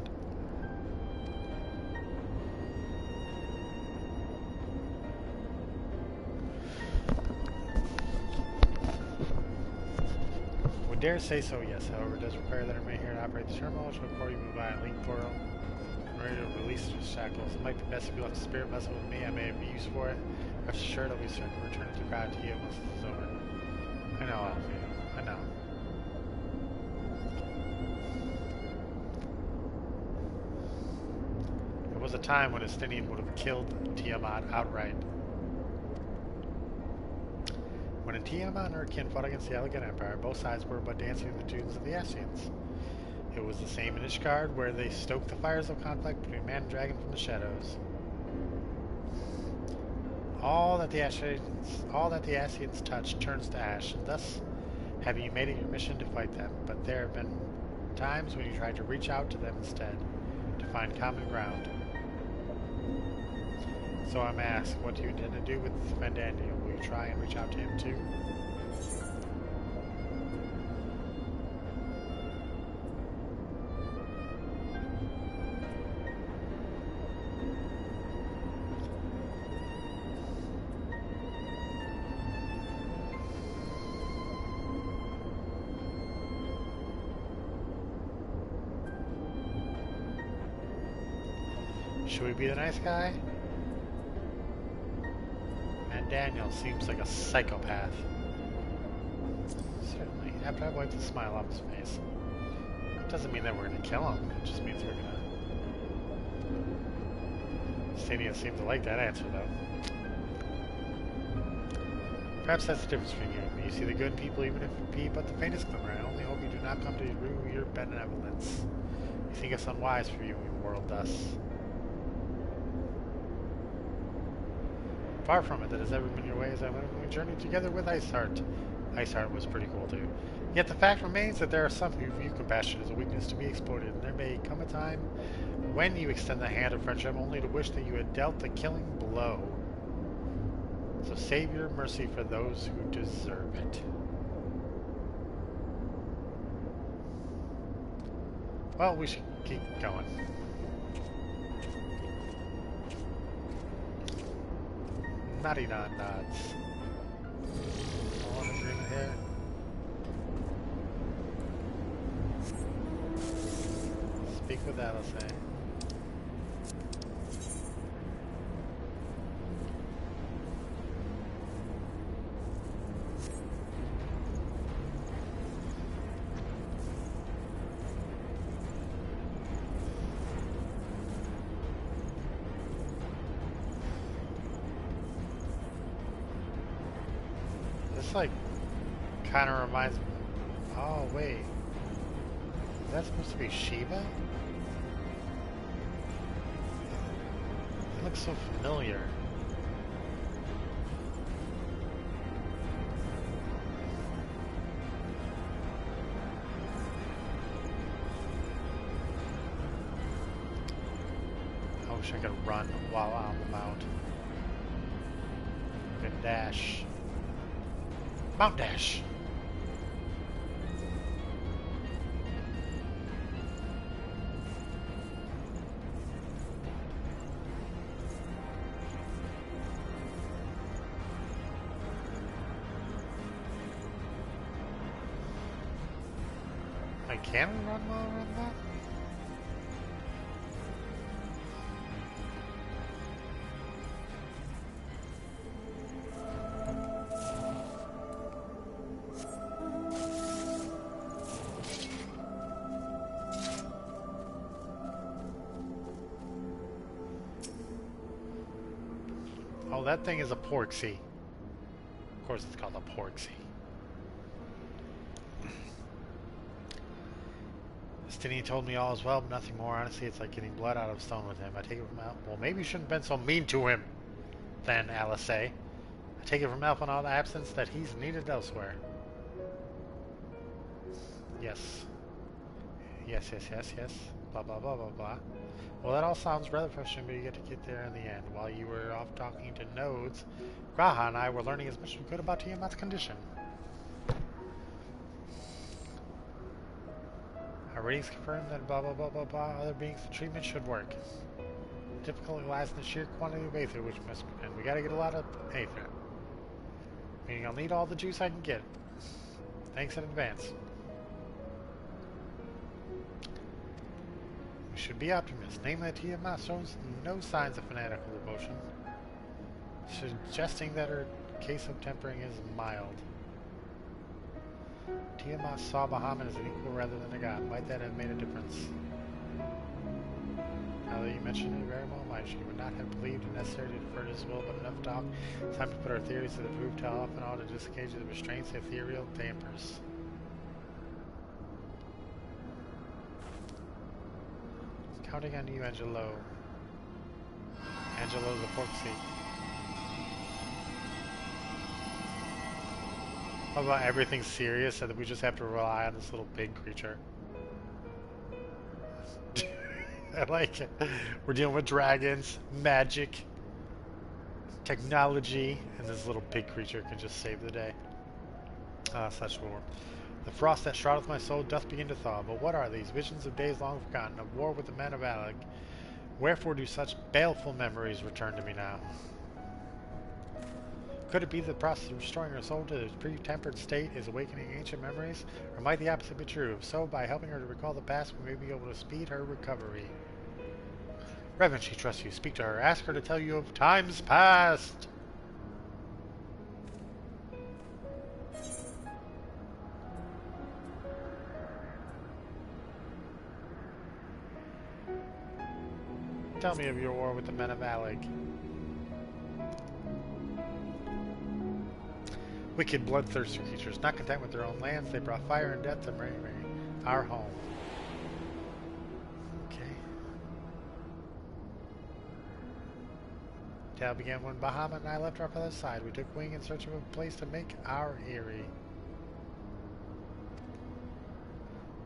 Would dare say so, yes. However, it does require that I remain here to operate the terminal, which will before you move by a link portal. Ready to release the shackles. It might be best if you left the spirit vessel with me. I may have use for it. Rest assured, I'll be certain to return it to Gratia once it's over. I know, Alfie. I know. was a time when Estinian would have killed Tiamat outright. When Tiamat and her kin fought against the Elegant Empire, both sides were but dancing in the tunes of the Ascians. It was the same in Ishgard, where they stoked the fires of conflict between man and dragon from the shadows. All that the Ascians touch turns to ash, and thus have you made it your mission to fight them. But there have been times when you tried to reach out to them instead, to find common ground. So I'm asked, what do you intend to do with Fandaniel? Will you try and reach out to him too? Should we be the nice guy? And Daniel seems like a psychopath. Certainly, after I wipe the smile off his face. It doesn't mean that we're gonna kill him, it just means we're gonna... Stania seemed to like that answer, though. Perhaps that's the difference between you and me. You see the good in people even if it be but the faintest glimmer. I only hope you do not come to rue your benevolence. You think it's unwise for you in the world thus. Far from it, that has ever been your way as I went when we journeyed together with Iceheart. Iceheart was pretty cool too. Yet the fact remains that there are some who view compassion as a weakness to be exploited, and there may come a time when you extend the hand of friendship only to wish that you had dealt the killing blow. So save your mercy for those who deserve it. Well, we should keep going. Naughty nod nods. All in agreement here. Speak with that, I'll say. This like kind of reminds me. Oh wait, is that supposed to be Shiva? It looks so familiar. I wish I could run while on the mount. Good dash. Mount dash. Like, can we run while I run that? Oh, that thing is a porksy. Of course it's called a porksy. Stinian told me all is well, but nothing more. Honestly, it's like getting blood out of stone with him. I take it from Al. Well, maybe you shouldn't have been so mean to him, then, Alice say. I take it from Elf in all the absence that he's needed elsewhere. Yes. Yes, yes, yes, yes. Blah, blah, blah, blah, blah. Well, that all sounds rather frustrating, but you get there in the end. While you were off talking to Nodes, Graha and I were learning as much as we could about Tiamat's condition. Our readings confirm that blah blah blah blah blah other beings the treatment should work. The difficulty lies in the sheer quantity of aether which must be, and we gotta get a lot of aether. Meaning I'll need all the juice I can get. Thanks in advance. We should be optimists. Namely that Tiamat shows no signs of fanatical devotion, suggesting that her case of tempering is mild. Tiamat saw Bahamut as an equal rather than a god. Might that have made a difference? Now that you mention it, very well might. She would not have believed it necessary to defer to his will, but enough talk. It's time to put our theories to the proof, tell off and all to disengage the restraints, ethereal dampers. Counting on you, Angelo. Angelo's a pork seat. How about everything serious so that we just have to rely on this little pig creature? I like it. We're dealing with dragons, magic, technology, and this little pig creature can just save the day. Such war. The frost that shroudeth my soul doth begin to thaw. But what are these visions of days long forgotten, of war with the men of Alec? Wherefore do such baleful memories return to me now? Could it be the process of restoring her soul to its pre-tempered state is awakening ancient memories? Or might the opposite be true? If so, by helping her to recall the past, we may be able to speed her recovery. Reverend, she trusts you. Speak to her. Ask her to tell you of times past. Tell me of your war with the men of Alec. Wicked, bloodthirsty creatures, not content with their own lands, they brought fire and death to our home. Okay. Tale began when Bahamut and I left our father's side. We took wing in search of a place to make our eyrie.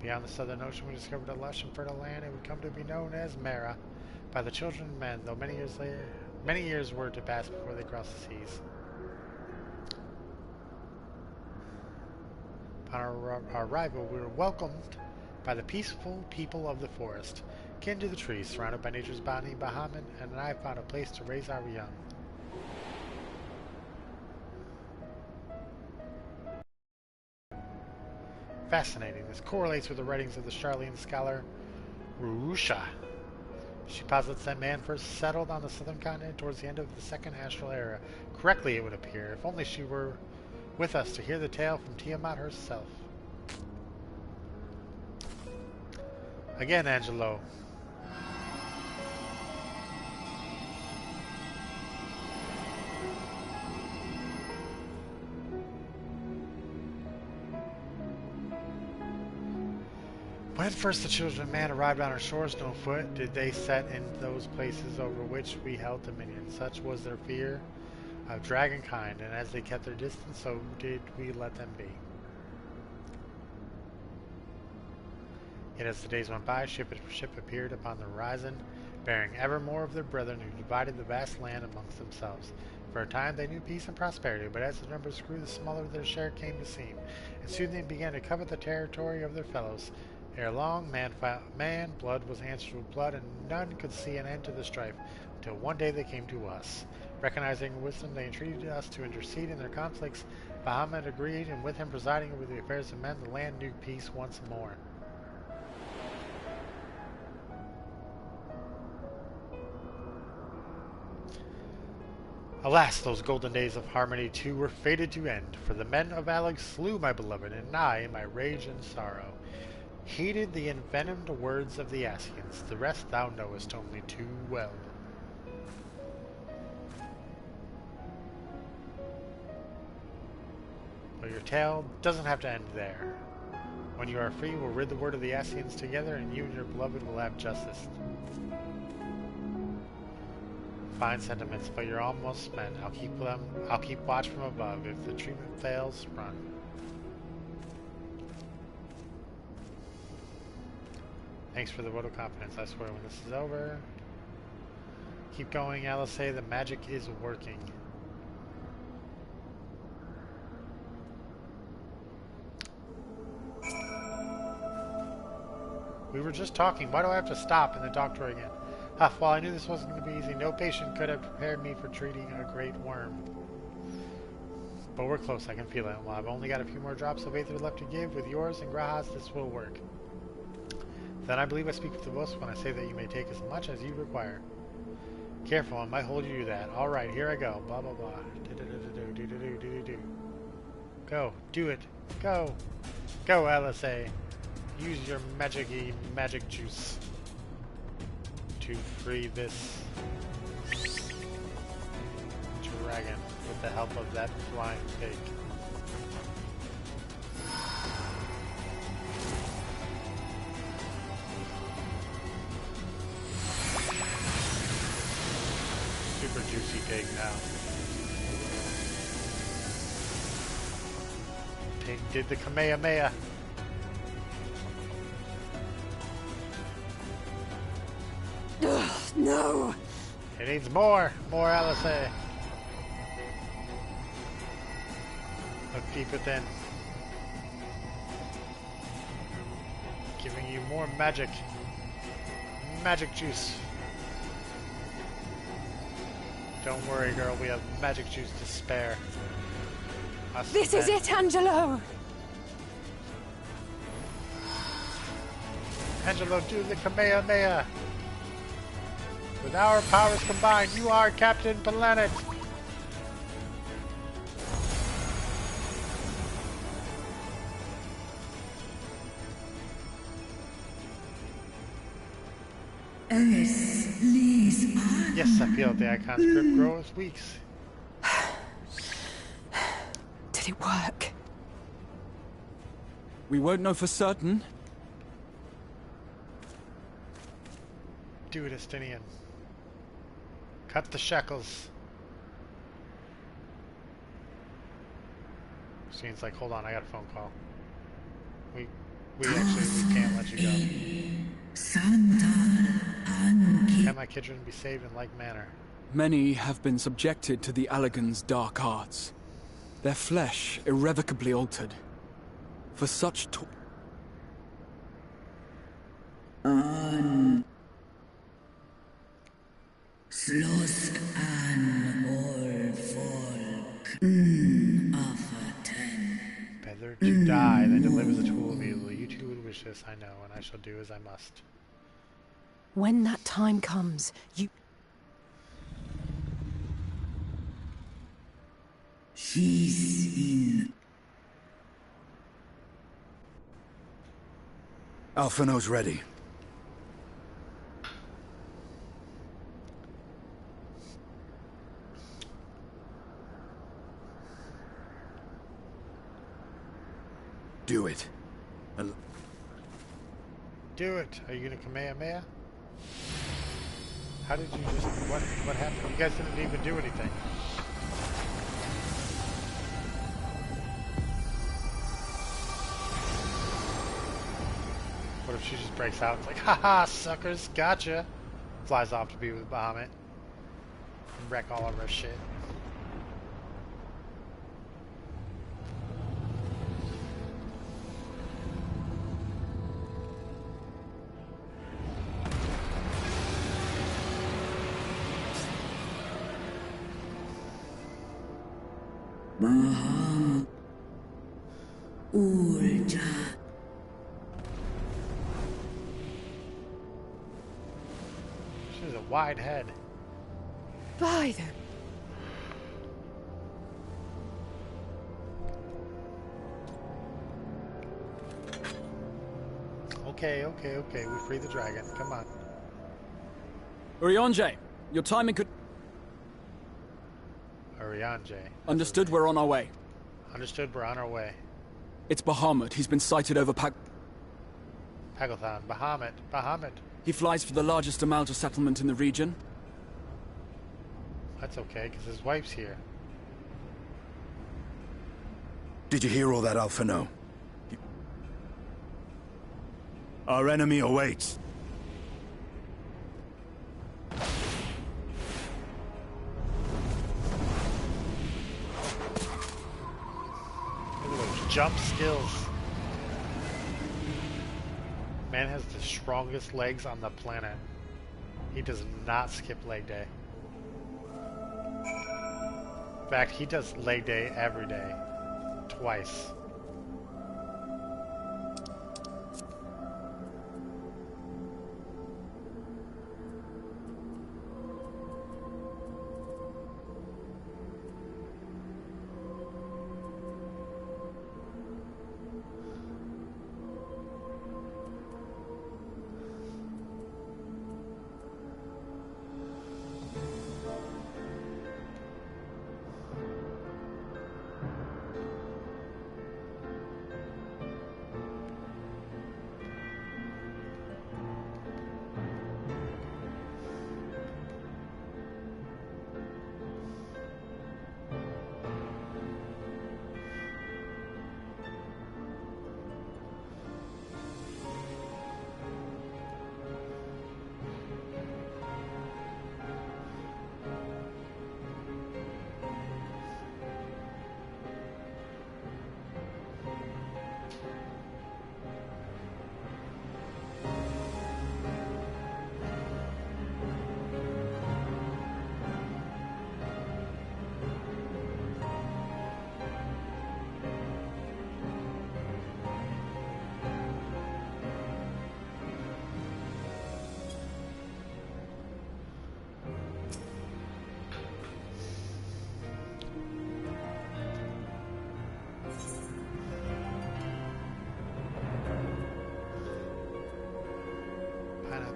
Beyond the southern ocean, we discovered a lush and fertile land. It would come to be known as Mera by the children of men, though many years were to pass before they crossed the seas. On our arrival, we were welcomed by the peaceful people of the forest, kin to the trees, surrounded by nature's bounty. Bahamut and I found a place to raise our young. Fascinating. This correlates with the writings of the Charlian scholar Ruusha. She posits that man first settled on the southern continent towards the end of the second astral era. Correctly, it would appear, if only she were with us to hear the tale from Tiamat herself. Again, Angelo. When first the children of man arrived on our shores, no foot did they set in those places over which we held dominion. Such was their fear of dragonkind, and as they kept their distance, so did we let them be. Yet as the days went by, ship after ship appeared upon the horizon, bearing ever more of their brethren who divided the vast land amongst themselves. For a time they knew peace and prosperity, but as the numbers grew, the smaller their share came to seem, and soon they began to covet the territory of their fellows. Ere long, man, blood was answered with blood, and none could see an end to the strife, until one day they came to us. Recognizing wisdom, they entreated us to intercede in their conflicts. Bahamut agreed, and with him presiding over the affairs of men, the land knew peace once more. Alas, those golden days of harmony too were fated to end, for the men of Alec slew my beloved, and I, in my rage and sorrow, heeded the envenomed words of the Ascians. The rest thou knowest only too well. But your tale doesn't have to end there. When you are free, we'll rid the word of the Ascians together, and you and your beloved will have justice. Fine sentiments, but you're almost men. I'll keep watch from above. If the treatment fails, run. Thanks for the vote of confidence. I swear when this is over, keep going, Alice. The magic is working. We were just talking. Why do I have to stop and then talk to her again? Huff, while I knew this wasn't going to be easy, no patient could have prepared me for treating a great worm. But we're close, I can feel it. Well, I've only got a few more drops of Aether left to give. With yours and Graha's, this will work. Then I believe I speak with the most when I say that you may take as much as you require. Careful, I might hold you to that. Alright, here I go. Blah, blah, blah. Go. Do it. Go. Go, LSA. Use your magic juice. to free this dragon with the help of that flying pig. Super juicy pig now. Pig did the Kamehameha. Ugh, no! It needs more LSA. Look deep within. Giving you more magic. Magic juice. Don't worry, girl, we have magic juice to spare. This is it, Angelo! Angelo, do the Kamehameha! With our powers combined, you are Captain Planet! Yes, I feel the icon's grip grow with weeks. Did it work? We won't know for certain. Do it, Estinian. Cut the shackles. Seems like, hold on, I got a phone call. We can't let you go. Can my children be saved in like manner? Many have been subjected to the Allagan's dark arts. Their flesh irrevocably altered. For such Slosk an all folk Better to die than to live as a tool of evil. You too would wish this, I know, and I shall do as I must. When that time comes, you... She's in. Alphino's ready. Do it. Do it. Are you gonna Kamehameha? How did you just... What happened? You guys didn't even do anything. What if she just breaks out? It's like, haha, suckers, gotcha. Flies off to be with Bahamut. And wreck all of our shit. Bahamut. Ulja. She has a wide head. By the... Okay. We free the dragon. Come on. Urianger, your timing could... Urianger. Understood, we're on our way. Understood, we're on our way. It's Bahamut. He's been sighted over Pagothan. Bahamut. He flies for the largest Amalja settlement in the region. That's okay, because his wife's here. Did you hear all that, Alphino? Our enemy awaits. Look at those jump skills. Man has the strongest legs on the planet. He does not skip leg day. In fact, he does leg day every day. Twice.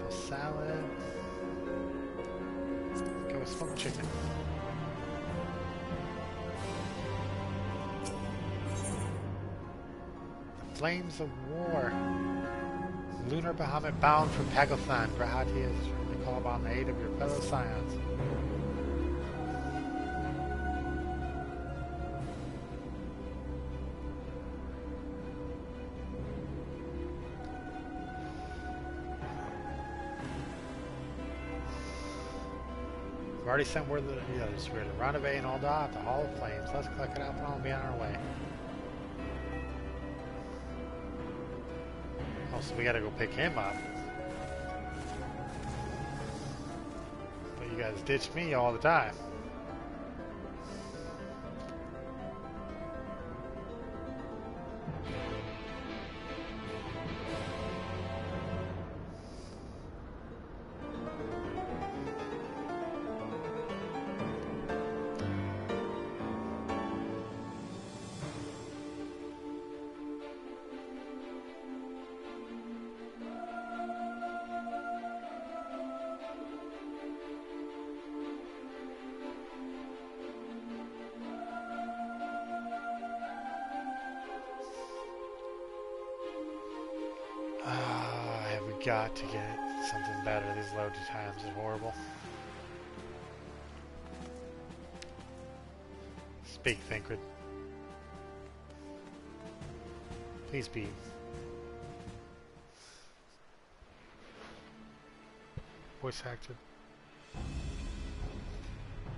No salad. Let's go with smoked chicken. The Flames of War. Lunar Bahamut bound for Pagothan. Grahati is to call upon the aid of your fellow scions. We've already sent word that the others. We're to rendezvous in Alda at the Hall of Flames. Let's collect it out and I'll be on our way. Oh, so we gotta go pick him up. But you guys ditch me all the time. Got to get something better. These load times are horrible. Speak, Thancred. Please be. Voice acted.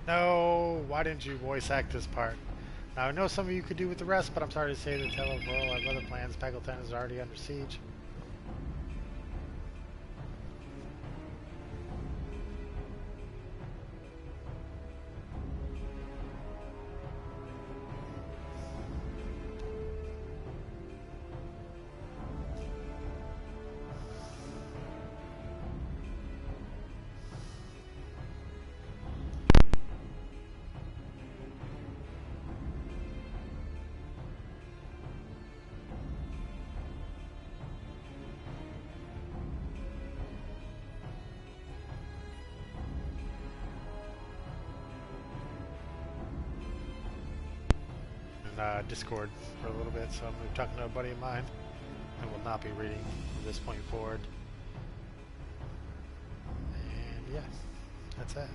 No, why didn't you voice act this part? Now I know some of you could do with the rest, but I'm sorry to say that Tel of Royal have other plans. Pagothan is already under siege. Discord for a little bit, so I'm going to be talking to a buddy of mine. I will not be reading from this point forward. And yeah, that's it.